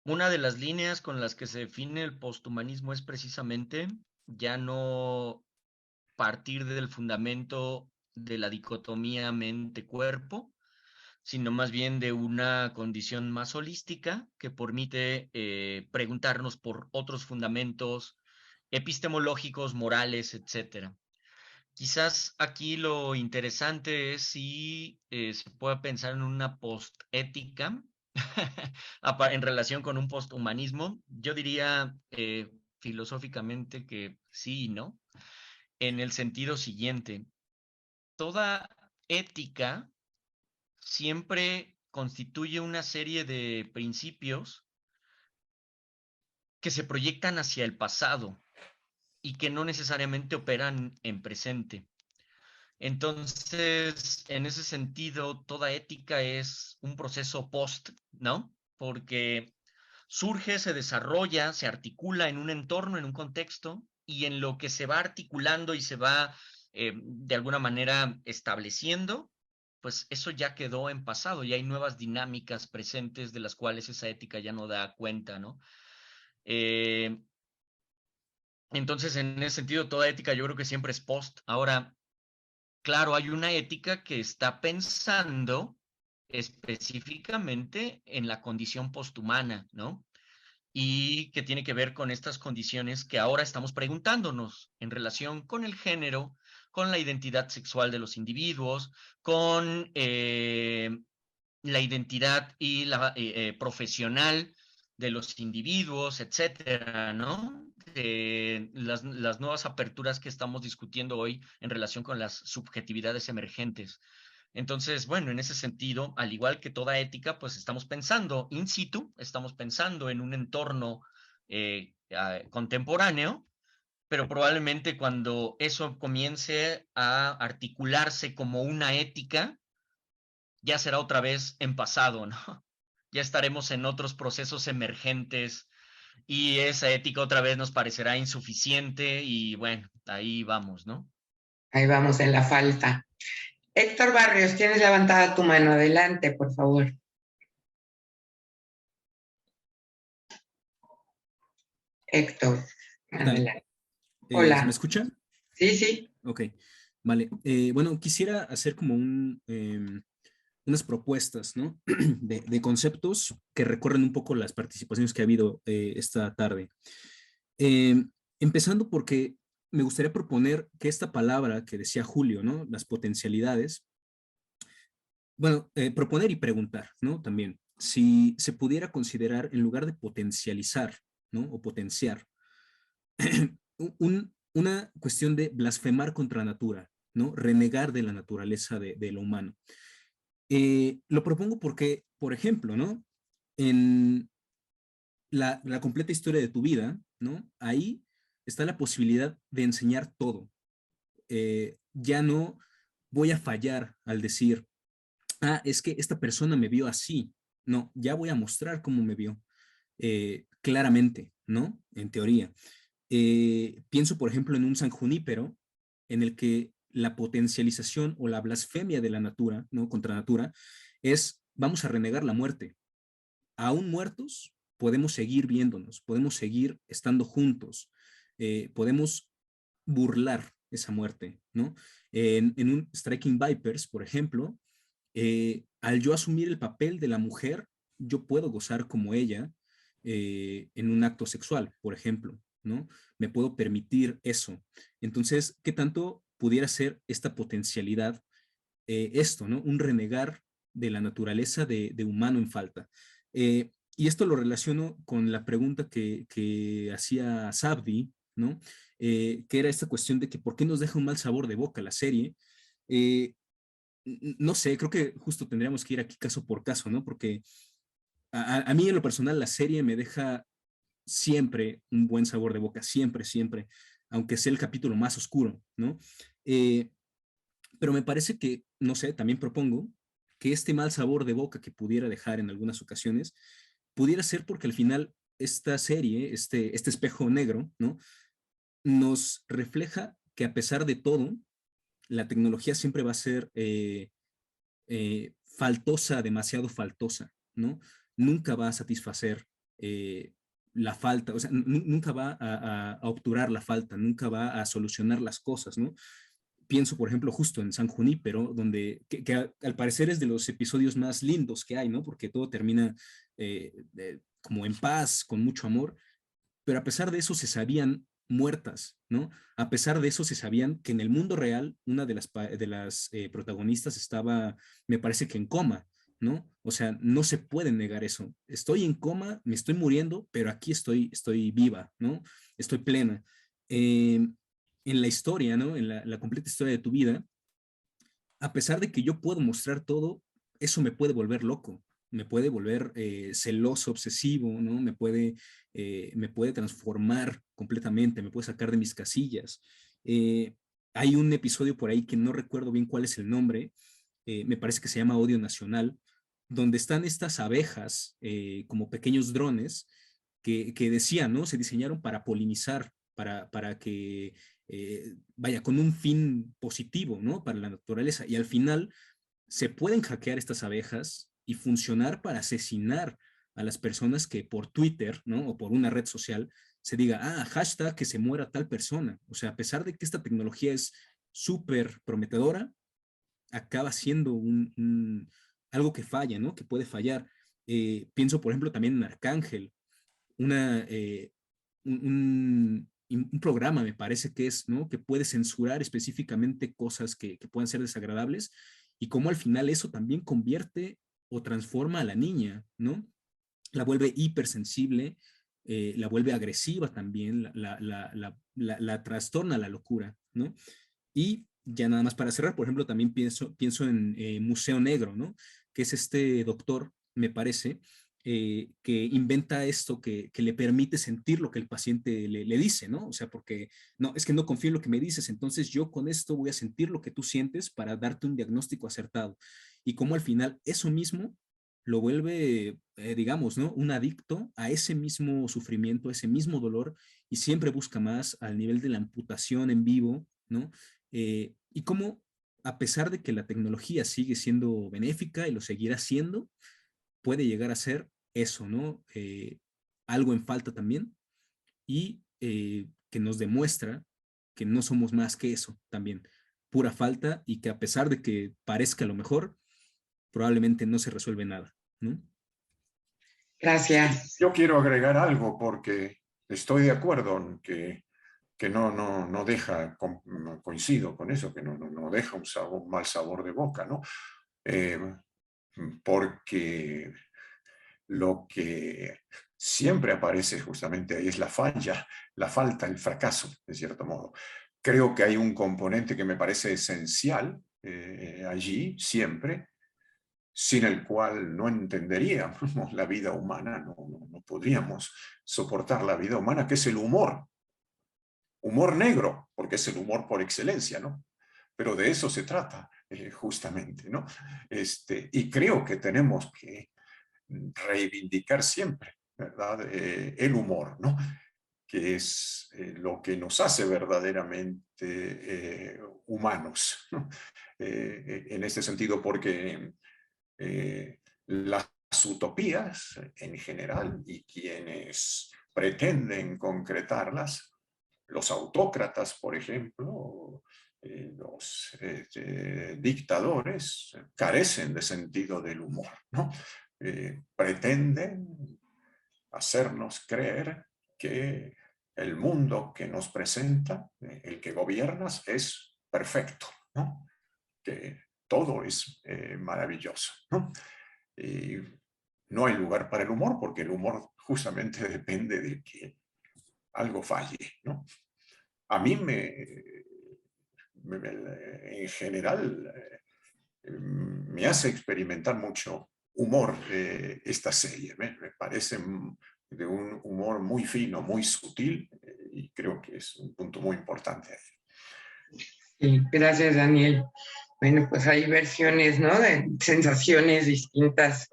Una de las líneas con las que se define el posthumanismo es precisamente ya no partir del fundamento de la dicotomía mente-cuerpo, sino más bien de una condición más holística que permite preguntarnos por otros fundamentos epistemológicos, morales, etcétera. Quizás aquí lo interesante es si se puede pensar en una postética en relación con un posthumanismo. Yo diría filosóficamente que sí y no, en el sentido siguiente. Toda ética siempre constituye una serie de principios que se proyectan hacia el pasado y que no necesariamente operan en presente. Entonces, en ese sentido, toda ética es un proceso post, ¿no? Porque surge, se desarrolla, se articula en un entorno, en un contexto, y en lo que se va articulando y se va de alguna manera estableciendo, pues eso ya quedó en pasado y hay nuevas dinámicas presentes de las cuales esa ética ya no da cuenta, ¿no? Entonces, en ese sentido, toda ética yo creo que siempre es post. Ahora, claro, hay una ética que está pensando específicamente en la condición posthumana, ¿no? Y que tiene que ver con estas condiciones que ahora estamos preguntándonos en relación con el género, con la identidad sexual de los individuos, con la identidad y la profesional de los individuos, etcétera, ¿no? Las nuevas aperturas que estamos discutiendo hoy en relación con las subjetividades emergentes. Entonces, bueno, en ese sentido, al igual que toda ética, pues estamos pensando in situ, estamos pensando en un entorno contemporáneo, pero probablemente cuando eso comience a articularse como una ética, ya será otra vez en pasado, ¿no? Ya estaremos en otros procesos emergentes y esa ética otra vez nos parecerá insuficiente y bueno, ahí vamos, ¿no? Ahí vamos en la falta. Héctor Barrios, tienes levantada tu mano. Adelante, por favor. Héctor, ¿Qué tal? adelante. ¿Se Hola. me escucha? Sí, sí. Ok, vale. Bueno, quisiera hacer como unas propuestas, ¿no? De conceptos que recorren un poco las participaciones que ha habido esta tarde. Empezando porque me gustaría proponer que esta palabra que decía Julio, ¿no? Las potencialidades, bueno, proponer y preguntar, ¿no? También, si se pudiera considerar en lugar de potencializar, ¿no? O potenciar, una cuestión de blasfemar contra natura, ¿no? Renegar de la naturaleza de lo humano. Lo propongo porque, por ejemplo, ¿no? En la completa historia de tu vida, ¿no? Ahí está la posibilidad de enseñar todo. Ya no voy a fallar al decir, es que esta persona me vio así. No, ya voy a mostrar cómo me vio claramente, ¿no? En teoría. Pienso, por ejemplo, en un San Junípero, en el que la potencialización o la blasfemia de la natura, ¿no? Contra natura, es vamos a renegar la muerte. Aún muertos, podemos seguir viéndonos, podemos seguir estando juntos, podemos burlar esa muerte, ¿no? En un Striking Vipers, por ejemplo, al yo asumir el papel de la mujer, yo puedo gozar como ella en un acto sexual, por ejemplo, ¿no? Me puedo permitir eso. Entonces, ¿qué tanto pudiera ser esta potencialidad, esto, ¿no? Un renegar de la naturaleza de humano en falta. Y esto lo relaciono con la pregunta que hacía Sabdi, ¿no? Que era esta cuestión de que por qué nos deja un mal sabor de boca la serie. No sé, creo que justo tendríamos que ir aquí caso por caso, ¿no? Porque a mí en lo personal la serie me deja siempre un buen sabor de boca, siempre, siempre, aunque sea el capítulo más oscuro, ¿no? Eh, pero me parece que, no sé, también propongo que este mal sabor de boca que pudiera dejar en algunas ocasiones, pudiera ser porque al final esta serie, este espejo negro, ¿no? Nos refleja que a pesar de todo, la tecnología siempre va a ser faltosa, demasiado faltosa, ¿no? Nunca va a satisfacer la falta, o sea, nunca va a obturar la falta, nunca va a solucionar las cosas, ¿no? Pienso, por ejemplo, justo en San Junípero, donde, que al parecer es de los episodios más lindos que hay, ¿no? Porque todo termina como en paz, con mucho amor, pero a pesar de eso se sabían muertas, ¿no? A pesar de eso se sabían que en el mundo real una de las protagonistas estaba, me parece que en coma, ¿no? O sea, no se puede negar eso. Estoy en coma, me estoy muriendo, pero aquí estoy viva, ¿no? Estoy plena. En la historia, ¿no? En la completa historia de tu vida, a pesar de que yo puedo mostrar todo, eso me puede volver loco, me puede volver celoso, obsesivo, ¿no? Me puede transformar completamente, me puede sacar de mis casillas. Eh, Hay un episodio por ahí que no recuerdo bien cuál es el nombre, me parece que se llama Odio Nacional, donde están estas abejas como pequeños drones que decían, ¿no? Se diseñaron para polinizar, para que vaya, con un fin positivo, ¿no? Para la naturaleza. Y al final se pueden hackear estas abejas y funcionar para asesinar a las personas que por Twitter, ¿no? O por una red social se diga, hashtag que se muera tal persona. O sea, a pesar de que esta tecnología es súper prometedora, acaba siendo algo que falla, ¿no? Que puede fallar. Pienso, por ejemplo, también en Arcángel, una, un programa, me parece que es, ¿no? Que puede censurar específicamente cosas que puedan ser desagradables y cómo al final eso también convierte o transforma a la niña, ¿no? La vuelve hipersensible, la vuelve agresiva también, la trastorna a la locura, ¿no? Y ya nada más para cerrar, por ejemplo, también pienso en Museo Negro, ¿no? Que es este doctor, me parece, que inventa esto que le permite sentir lo que el paciente le dice, ¿no? O sea, porque no, es que no confío en lo que me dices, entonces yo con esto voy a sentir lo que tú sientes para darte un diagnóstico acertado. Y cómo al final eso mismo lo vuelve, digamos, ¿no? Un adicto a ese mismo sufrimiento, a ese mismo dolor, y siempre busca más al nivel de la amputación en vivo, ¿no? Y cómo, a pesar de que la tecnología sigue siendo benéfica y lo seguirá siendo, puede llegar a ser eso, ¿no? Algo en falta también. y que nos demuestra que no somos más que eso también, pura falta, y que a pesar de que parezca lo mejor, probablemente no se resuelve nada, ¿no? Gracias. Yo quiero agregar algo porque estoy de acuerdo en que no deja, coincido con eso, que no deja un mal sabor de boca, ¿no? Porque lo que siempre aparece justamente ahí es la falla, la falta, el fracaso, de cierto modo. Creo que hay un componente que me parece esencial allí, siempre, sin el cual no entenderíamos la vida humana, no podríamos soportar la vida humana, que es el humor. Humor negro, porque es el humor por excelencia, ¿no? Pero de eso se trata, justamente, ¿no? Y creo que tenemos que reivindicar siempre, ¿verdad? El humor, ¿no? Que es lo que nos hace verdaderamente humanos, ¿no? En este sentido, porque las utopías en general y quienes pretenden concretarlas, los autócratas, por ejemplo, los dictadores, carecen de sentido del humor, ¿no? Pretenden hacernos creer que el mundo que nos presenta, el que gobiernas, es perfecto, ¿no? Que todo es maravilloso, ¿no? Y no hay lugar para el humor, porque el humor justamente depende de que algo falle, ¿no? A mí en general me hace experimentar mucho humor esta serie. Me parece de un humor muy fino, muy sutil, y creo que es un punto muy importante. Sí, gracias, Daniel. Bueno, pues hay versiones, ¿no? De sensaciones distintas,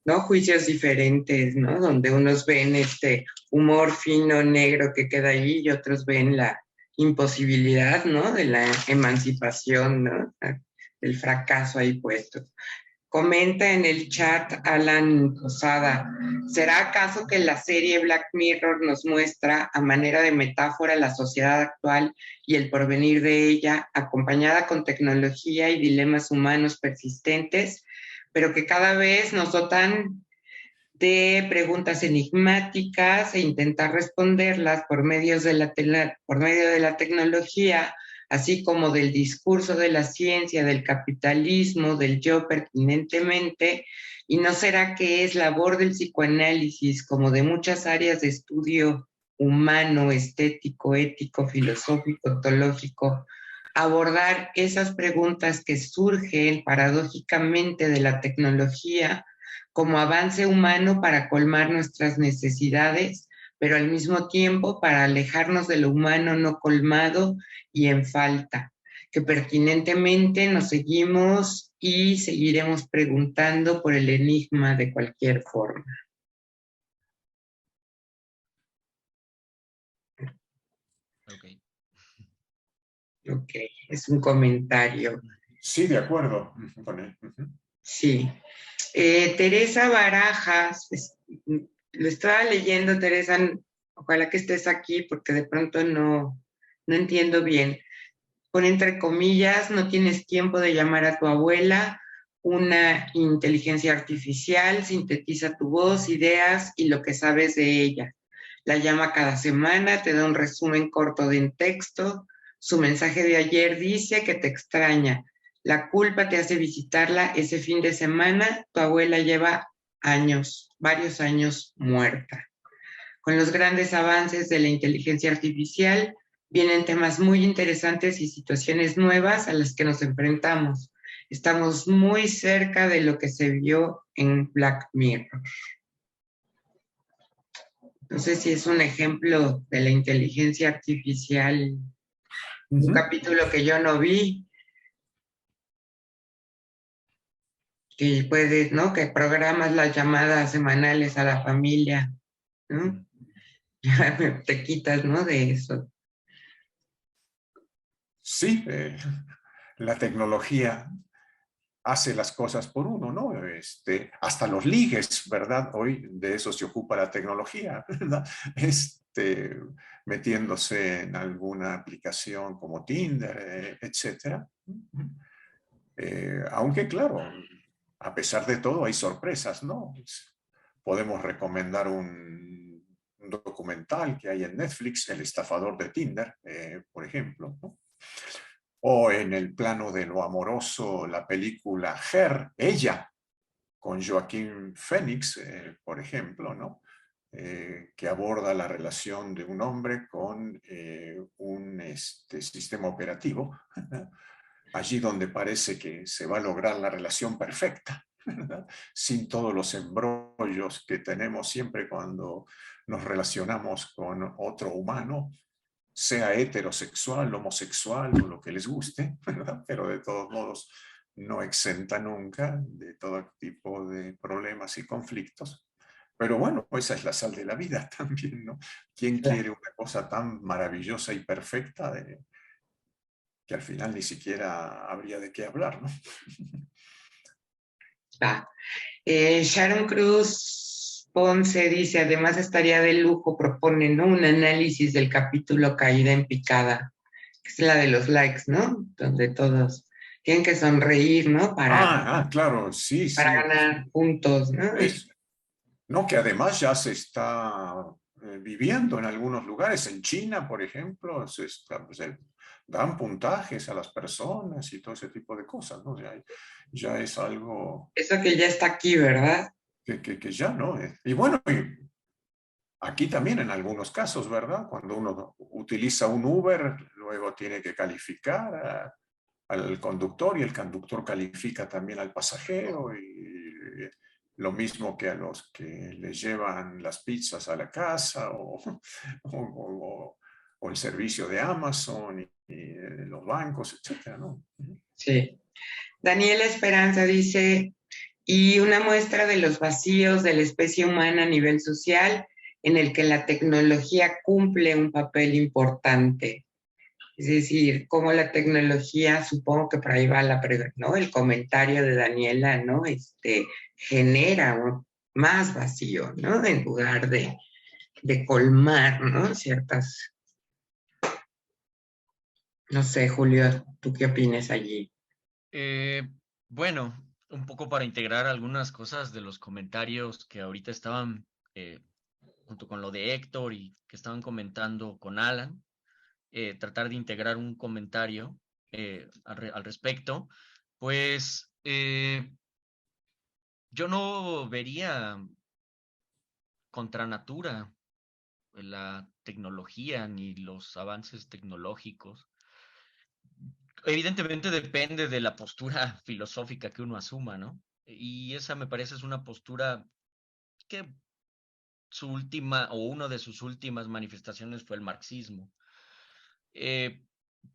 ¿no? Juicios diferentes, ¿no? Donde unos ven este humor fino, negro que queda ahí y otros ven la imposibilidad, ¿no? De la emancipación, ¿no? El fracaso ahí puesto. Comenta en el chat Alan Posada, ¿será acaso que la serie Black Mirror nos muestra a manera de metáfora la sociedad actual y el porvenir de ella, acompañada con tecnología y dilemas humanos persistentes, pero que cada vez nos dotan de preguntas enigmáticas e intentar responderlas por medio de la tecnología, así como del discurso de la ciencia, del capitalismo, del yo pertinentemente? ¿Y no será que es labor del psicoanálisis, como de muchas áreas de estudio humano, estético, ético, filosófico, ontológico, abordar esas preguntas que surgen paradójicamente de la tecnología como avance humano para colmar nuestras necesidades, pero al mismo tiempo para alejarnos de lo humano no colmado y en falta, que pertinentemente nos seguimos y seguiremos preguntando por el enigma de cualquier forma? Ok, es un comentario. Sí, de acuerdo con él. Sí. Teresa Barajas, lo estaba leyendo, Teresa, ojalá que estés aquí porque de pronto no entiendo bien. Pone entre comillas, no tienes tiempo de llamar a tu abuela, una inteligencia artificial sintetiza tu voz, ideas y lo que sabes de ella. La llama cada semana, te da un resumen corto de un texto. Su mensaje de ayer dice que te extraña. La culpa te hace visitarla ese fin de semana. Tu abuela lleva años, varios años muerta. Con los grandes avances de la inteligencia artificial vienen temas muy interesantes y situaciones nuevas a las que nos enfrentamos. Estamos muy cerca de lo que se vio en Black Mirror. No sé si es un ejemplo de la inteligencia artificial, un capítulo que yo no vi, que puedes, ¿no? Que programas las llamadas semanales a la familia, ¿no? Ya te quitas, ¿no? De eso. Sí, la tecnología hace las cosas por uno, ¿no? Hasta los ligues, ¿verdad? Hoy de eso se ocupa la tecnología, ¿verdad? metiéndose en alguna aplicación como Tinder, etc. Aunque claro, a pesar de todo hay sorpresas, ¿no? Podemos recomendar un documental que hay en Netflix, El estafador de Tinder, por ejemplo, ¿no? O en el plano de lo amoroso, la película Her, Ella, con Joaquín Phoenix, por ejemplo, ¿no? Que aborda la relación de un hombre con un sistema operativo, allí donde parece que se va a lograr la relación perfecta, ¿verdad? Sin todos los embrollos que tenemos siempre cuando nos relacionamos con otro humano, sea heterosexual, homosexual o lo que les guste, ¿verdad? Pero de todos modos no exenta nunca de todo tipo de problemas y conflictos. Pero bueno, esa es la sal de la vida también, ¿no? ¿Quién quiere una cosa tan maravillosa y perfecta que al final ni siquiera habría de qué hablar, ¿no? Sharon Cruz Ponce dice, además estaría de lujo, propone, ¿no? Un análisis del capítulo Caída en Picada, que es la de los likes, ¿no? Donde todos tienen que sonreír, ¿no? Claro, sí, para sí. ganar puntos, ¿no? No, que además ya se está viviendo en algunos lugares. En China, por ejemplo, se dan puntajes a las personas y todo ese tipo de cosas, ¿no? Ya es algo... Eso que ya está aquí, ¿verdad? Que ya no. Y bueno, aquí también en algunos casos, ¿verdad? Cuando uno utiliza un Uber, luego tiene que calificar al conductor y el conductor califica también al pasajero y lo mismo que a los que les llevan las pizzas a la casa o el servicio de Amazon y los bancos, etcétera, ¿no? Sí. Daniela Esperanza dice, y una muestra de los vacíos de la especie humana a nivel social en el que la tecnología cumple un papel importante. Es decir, cómo la tecnología, supongo que por ahí va ¿no? El comentario de Daniela, ¿no? Genera más vacío, ¿no? En lugar de colmar, ¿no? Ciertas... No sé, Julio, ¿tú qué opinas allí? Bueno, un poco para integrar algunas cosas de los comentarios que ahorita estaban junto con lo de Héctor y que estaban comentando con Alan, tratar de integrar un comentario al respecto, pues yo no vería contra natura la tecnología ni los avances tecnológicos. Evidentemente depende de la postura filosófica que uno asuma, ¿no? Y esa me parece es una postura que su última o una de sus últimas manifestaciones fue el marxismo.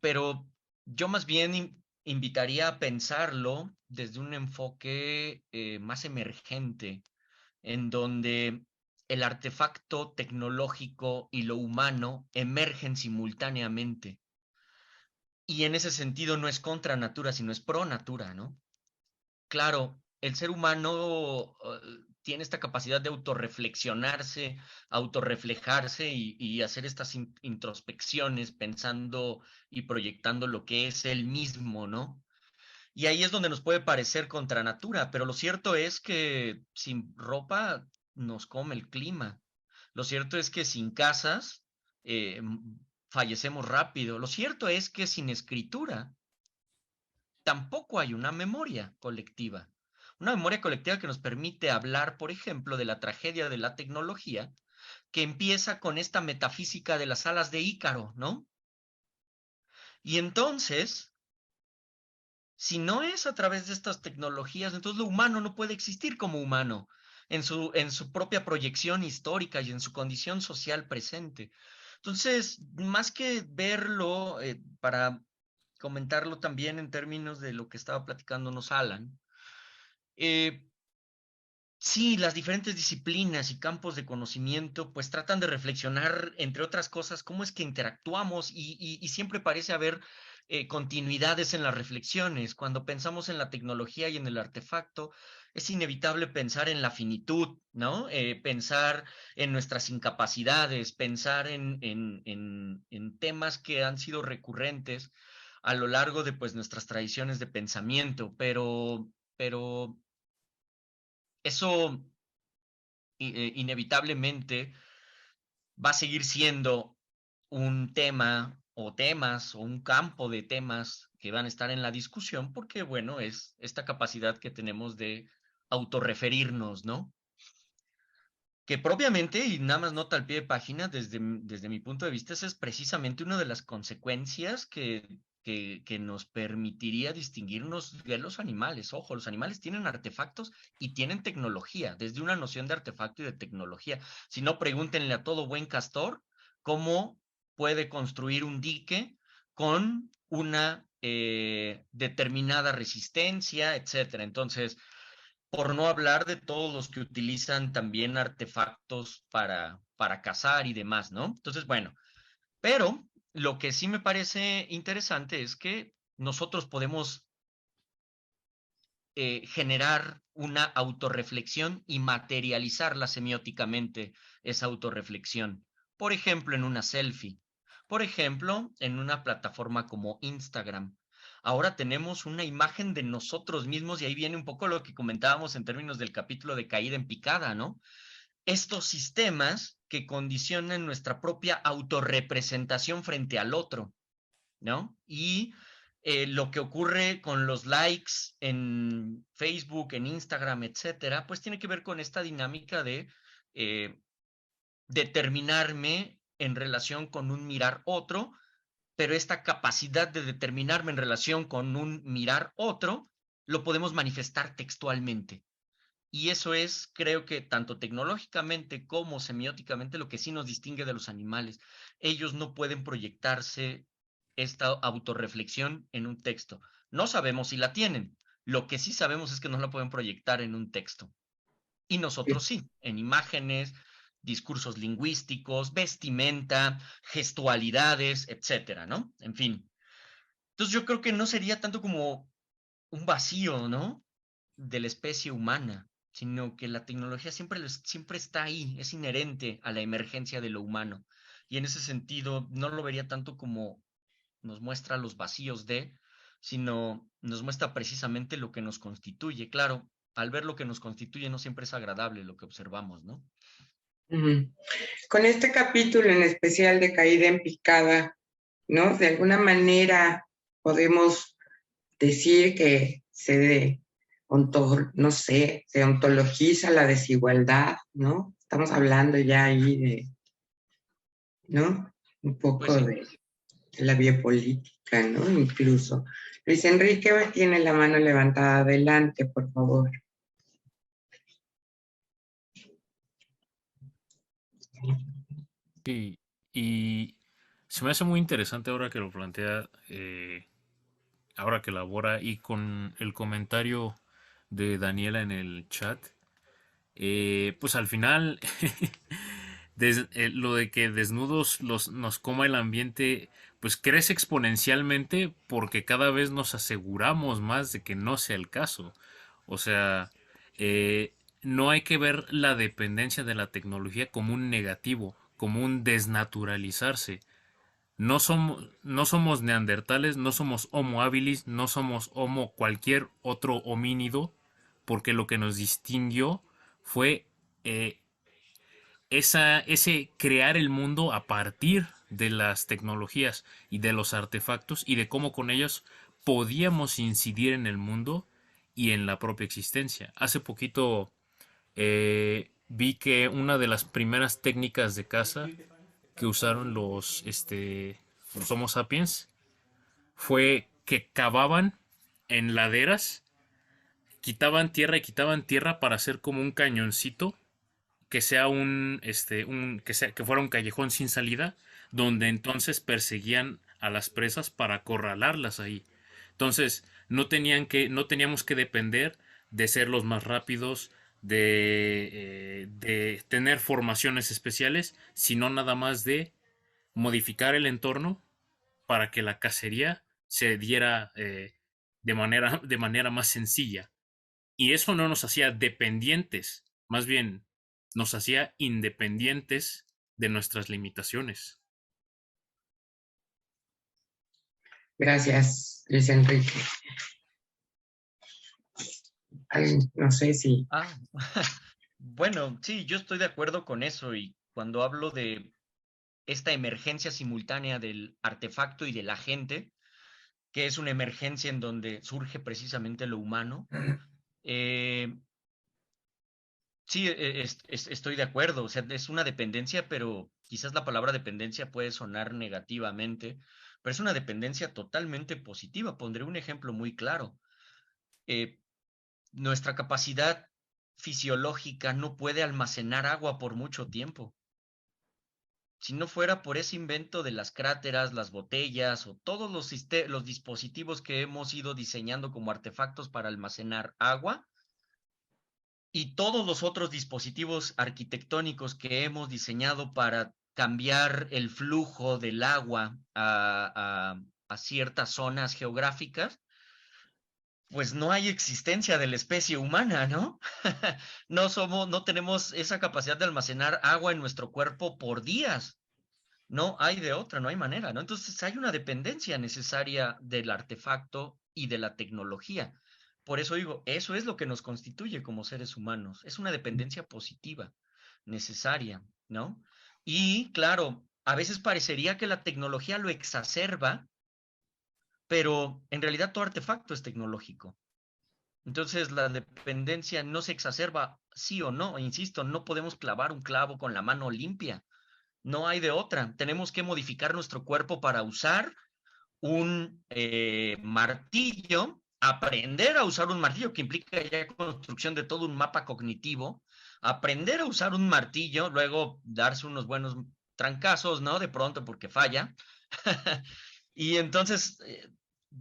Pero yo más bien invitaría a pensarlo desde un enfoque más emergente, en donde el artefacto tecnológico y lo humano emergen simultáneamente. Y en ese sentido no es contra natura, sino es pro natura, ¿no? Claro, el ser humano tiene esta capacidad de autorreflexionarse, autorreflejarse y hacer estas introspecciones pensando y proyectando lo que es él mismo, ¿no? Y ahí es donde nos puede parecer contra natura, pero lo cierto es que sin ropa nos come el clima. Lo cierto es que sin casas fallecemos rápido. Lo cierto es que sin escritura tampoco hay una memoria colectiva. Una memoria colectiva que nos permite hablar, por ejemplo, de la tragedia de la tecnología, que empieza con esta metafísica de las alas de Ícaro, ¿no? Y entonces, si no es a través de estas tecnologías, entonces lo humano no puede existir como humano en su propia proyección histórica y en su condición social presente. Entonces, más que verlo, para comentarlo también en términos de lo que estaba platicándonos Alan, sí, las diferentes disciplinas y campos de conocimiento pues tratan de reflexionar, entre otras cosas, cómo es que interactuamos y siempre parece haber continuidades en las reflexiones. Cuando pensamos en la tecnología y en el artefacto, es inevitable pensar en la finitud, ¿no? Pensar en nuestras incapacidades, pensar en temas que han sido recurrentes a lo largo de pues, nuestras tradiciones de pensamiento, pero eso inevitablemente va a seguir siendo un tema o temas o un campo de temas que van a estar en la discusión porque, bueno, es esta capacidad que tenemos de autorreferirnos, ¿no? Que propiamente, y nada más nota al pie de página, desde mi punto de vista, esa es precisamente una de las consecuencias que nos permitiría distinguirnos de los animales. Ojo, los animales tienen artefactos y tienen tecnología, desde una noción de artefacto y de tecnología. Si no, pregúntenle a todo buen castor cómo puede construir un dique con una determinada resistencia, etcétera. Entonces, por no hablar de todos los que utilizan también artefactos para cazar y demás, ¿no? Entonces, bueno, pero lo que sí me parece interesante es que nosotros podemos generar una autorreflexión y materializarla semióticamente, esa autorreflexión. Por ejemplo, en una selfie. Por ejemplo, en una plataforma como Instagram. Ahora tenemos una imagen de nosotros mismos y ahí viene un poco lo que comentábamos en términos del capítulo de caída en picada, ¿no? Estos sistemas que condicionan nuestra propia autorrepresentación frente al otro, ¿no? Y lo que ocurre con los likes en Facebook, en Instagram, etcétera, pues tiene que ver con esta dinámica de eh, determinarme en relación con un mirar otro, pero esta capacidad de determinarme en relación con un mirar otro, lo podemos manifestar textualmente. Y eso es, creo que tanto tecnológicamente como semióticamente, lo que sí nos distingue de los animales. Ellos no pueden proyectarse esta autorreflexión en un texto. No sabemos si la tienen. Lo que sí sabemos es que no la pueden proyectar en un texto. Y nosotros sí, en imágenes, discursos lingüísticos, vestimenta, gestualidades, etcétera, ¿no? En fin. Entonces yo creo que no sería tanto como un vacío, ¿no? De la especie humana, sino que la tecnología siempre está ahí, es inherente a la emergencia de lo humano. Y en ese sentido, no lo vería tanto como nos muestra los vacíos sino nos muestra precisamente lo que nos constituye. Claro, al ver lo que nos constituye no siempre es agradable lo que observamos, ¿no? Con este capítulo en especial de caída en picada, ¿no? De alguna manera podemos decir que no sé, se ontologiza la desigualdad, ¿no? Estamos hablando ya ahí de, ¿no? Un poco Pues sí. de la biopolítica, ¿no? Incluso. Luis Enrique tiene la mano levantada. Adelante, por favor. Sí, y se me hace muy interesante ahora que lo plantea, ahora que elabora y con el comentario de Daniela en el chat, pues al final lo de que desnudos nos coma el ambiente, pues crece exponencialmente porque cada vez nos aseguramos más de que no sea el caso. O sea, no hay que ver la dependencia de la tecnología como un negativo, como un desnaturalizarse. No somos neandertales, no somos homo habilis, no somos homo cualquier otro homínido, porque lo que nos distinguió fue eh, ese crear el mundo a partir de las tecnologías y de los artefactos y de cómo con ellos podíamos incidir en el mundo y en la propia existencia. Hace poquito vi que una de las primeras técnicas de caza que usaron los Homo sapiens fue que cavaban en laderas, quitaban tierra y quitaban tierra para hacer como un cañoncito que sea que fuera un callejón sin salida, donde entonces perseguían a las presas para acorralarlas ahí. Entonces, no teníamos que depender de ser los más rápidos, de tener formaciones especiales, sino nada más de modificar el entorno para que la cacería se diera de manera más sencilla. Y eso no nos hacía dependientes, más bien nos hacía independientes de nuestras limitaciones. Gracias, Luis Enrique. Ay, no sé si... Bueno, sí, yo estoy de acuerdo con eso, y cuando hablo de esta emergencia simultánea del artefacto y de la gente, que es una emergencia en donde surge precisamente lo humano, sí, estoy de acuerdo. O sea, es una dependencia, pero quizás la palabra dependencia puede sonar negativamente, pero es una dependencia totalmente positiva. Pondré un ejemplo muy claro. Nuestra capacidad fisiológica no puede almacenar agua por mucho tiempo. Si no fuera por ese invento de las cráteras, las botellas o todos los dispositivos que hemos ido diseñando como artefactos para almacenar agua, y todos los otros dispositivos arquitectónicos que hemos diseñado para cambiar el flujo del agua a ciertas zonas geográficas, pues no hay existencia de la especie humana, ¿no? No tenemos esa capacidad de almacenar agua en nuestro cuerpo por días. No hay de otra, no hay manera, ¿no? Entonces hay una dependencia necesaria del artefacto y de la tecnología. Por eso digo, eso es lo que nos constituye como seres humanos. Es una dependencia positiva, necesaria, ¿no? Y claro, a veces parecería que la tecnología lo exacerba, pero en realidad todo artefacto es tecnológico. Entonces la dependencia no se exacerba, sí o no. Insisto, no podemos clavar un clavo con la mano limpia. No hay de otra. Tenemos que modificar nuestro cuerpo para usar un martillo, aprender a usar un martillo, que implica ya construcción de todo un mapa cognitivo, aprender a usar un martillo, luego darse unos buenos trancazos, ¿no? De pronto porque falla. Y entonces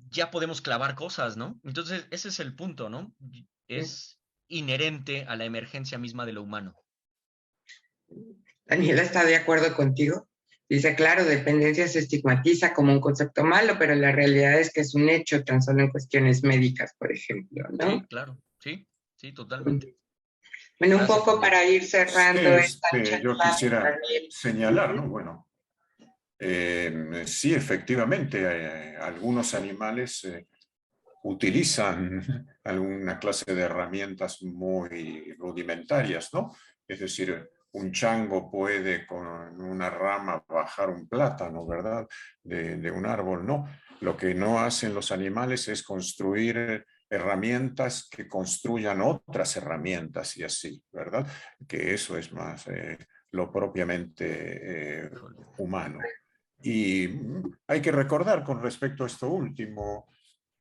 ya podemos clavar cosas, ¿no? Entonces ese es el punto, ¿no? Es inherente a la emergencia misma de lo humano. Daniela está de acuerdo contigo. Dice, claro, dependencia se estigmatiza como un concepto malo, pero la realidad es que es un hecho tan solo en cuestiones médicas, por ejemplo, ¿no? Sí, claro, sí, totalmente. Bueno, un poco para ir cerrando esta charla. Yo quisiera señalar, ¿no? Bueno, sí, efectivamente, algunos animales utilizan alguna clase de herramientas muy rudimentarias, ¿no? Es decir, un chango puede con una rama bajar un plátano, ¿verdad? De un árbol, ¿no? Lo que no hacen los animales es construir herramientas que construyan otras herramientas y así, ¿verdad? Que eso es más lo propiamente humano. Y hay que recordar con respecto a esto último,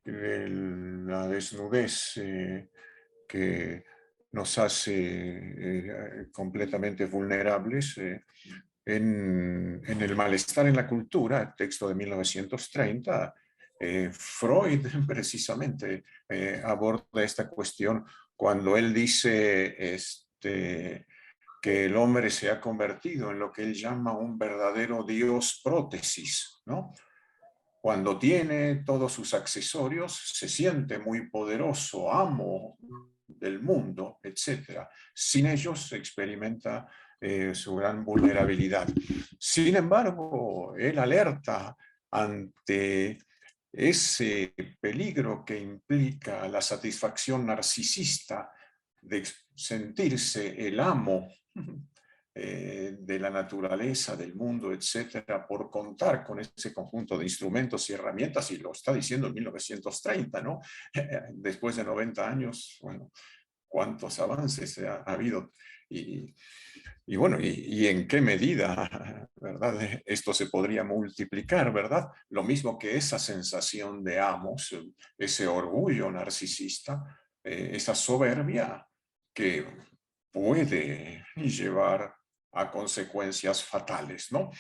la desnudez que nos hace completamente vulnerables. En el malestar en la cultura, texto de 1930, Freud precisamente aborda esta cuestión cuando él dice que el hombre se ha convertido en lo que él llama un verdadero Dios prótesis, ¿no? Cuando tiene todos sus accesorios, se siente muy poderoso, amo del mundo, etc. Sin ellos se experimenta su gran vulnerabilidad. Sin embargo, él alerta ante ese peligro que implica la satisfacción narcisista de sentirse el amo de la naturaleza, del mundo, etcétera, por contar con ese conjunto de instrumentos y herramientas, y lo está diciendo en 1930, ¿no? Después de 90 años, bueno, cuántos avances ha habido y bueno, y en qué medida, ¿verdad? Esto se podría multiplicar, ¿verdad? Lo mismo que esa sensación de amos, ese orgullo narcisista, esa soberbia que puede llevar a consecuencias fatales, ¿no?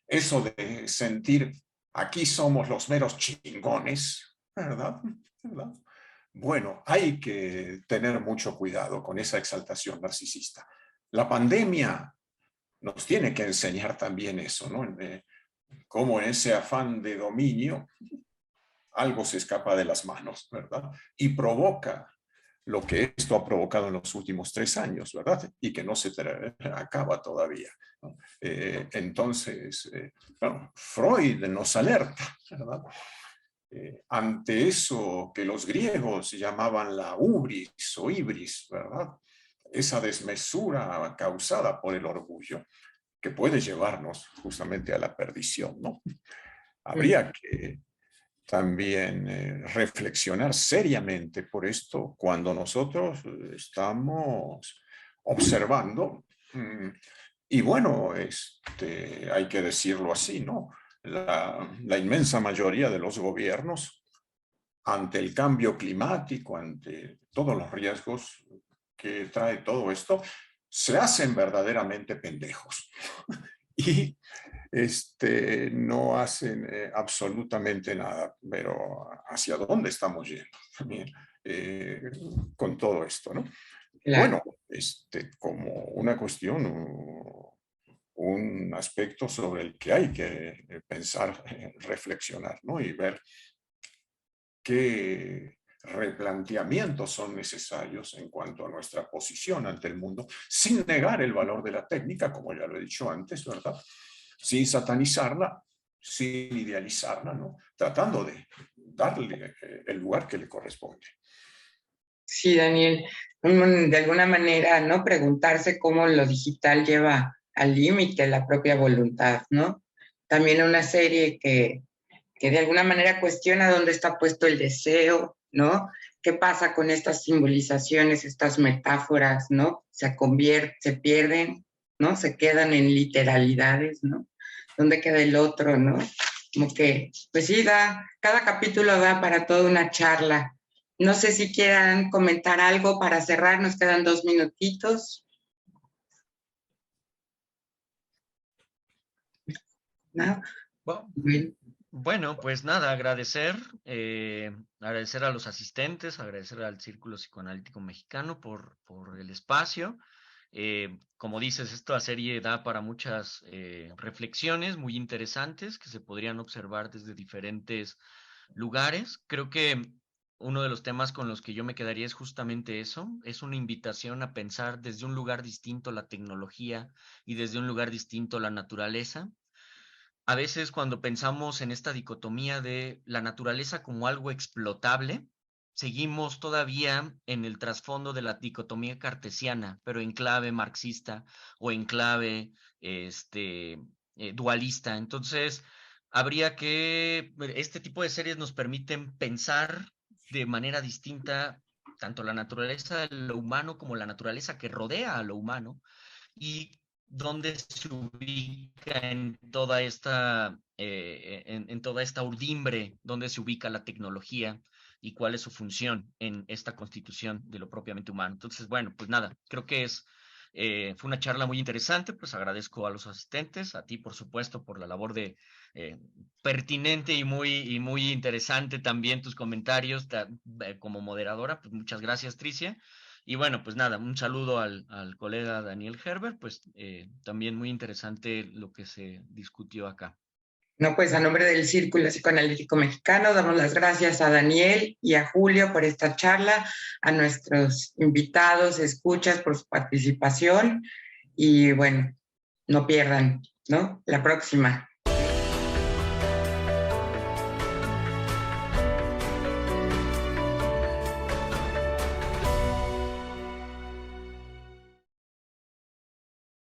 Eso de sentir, aquí somos los meros chingones, ¿verdad? ¿verdad? Bueno, hay que tener mucho cuidado con esa exaltación narcisista. La pandemia nos tiene que enseñar también eso, ¿no? Cómo en ese afán de dominio algo se escapa de las manos, ¿verdad? Y provoca lo que esto ha provocado en los últimos 3 años, ¿verdad? Y que no se acaba todavía, ¿no? Entonces, bueno, Freud nos alerta, ¿verdad? Ante eso que los griegos llamaban la ubris o ibris, ¿verdad? Esa desmesura causada por el orgullo que puede llevarnos justamente a la perdición, ¿no? Habría que también reflexionar seriamente por esto cuando nosotros estamos observando. Y bueno, hay que decirlo así, ¿no? La inmensa mayoría de los gobiernos, ante el cambio climático, ante todos los riesgos que trae todo esto, se hacen verdaderamente pendejos. Y no hacen absolutamente nada, pero ¿hacia dónde estamos yendo también con todo esto, ¿no? Claro. Bueno, como una cuestión, un aspecto sobre el que hay que pensar, reflexionar, ¿no? Y ver qué replanteamientos son necesarios en cuanto a nuestra posición ante el mundo, sin negar el valor de la técnica, como ya lo he dicho antes, ¿verdad? Sin satanizarla, sin idealizarla, ¿no? Tratando de darle el lugar que le corresponde. Sí, Daniel, de alguna manera, ¿no? Preguntarse cómo lo digital lleva al límite la propia voluntad, ¿no? También una serie que de alguna manera cuestiona dónde está puesto el deseo, ¿no? ¿Qué pasa con estas simbolizaciones, estas metáforas, ¿no? Se pierden, ¿no? Se quedan en literalidades, ¿no? ¿Dónde queda el otro, no? Como que, pues sí, cada capítulo da para toda una charla. No sé si quieran comentar algo para cerrar, nos quedan 2 minutitos. ¿No? Bueno, pues nada, agradecer a los asistentes, agradecer al Círculo Psicoanalítico Mexicano por el espacio. Como dices, esta serie da para muchas reflexiones muy interesantes que se podrían observar desde diferentes lugares. Creo que uno de los temas con los que yo me quedaría es justamente eso, es una invitación a pensar desde un lugar distinto la tecnología y desde un lugar distinto la naturaleza. A veces cuando pensamos en esta dicotomía de la naturaleza como algo explotable, seguimos todavía en el trasfondo de la dicotomía cartesiana, pero en clave marxista o en clave dualista. Entonces, este tipo de series nos permiten pensar de manera distinta tanto la naturaleza de lo humano como la naturaleza que rodea a lo humano y dónde se ubica en toda esta urdimbre, dónde se ubica la tecnología y cuál es su función en esta constitución de lo propiamente humano. Entonces, bueno, pues nada, creo que fue una charla muy interesante, pues agradezco a los asistentes, a ti por supuesto por la labor de pertinente y muy interesante también tus comentarios como moderadora, pues muchas gracias, Tricia. Y bueno, pues nada, un saludo al colega Daniel Herbert, pues también muy interesante lo que se discutió acá. No, pues a nombre del Círculo Psicoanalítico Mexicano damos las gracias a Daniel y a Julio por esta charla, a nuestros invitados, escuchas por su participación y bueno, no pierdan, ¿no? La próxima.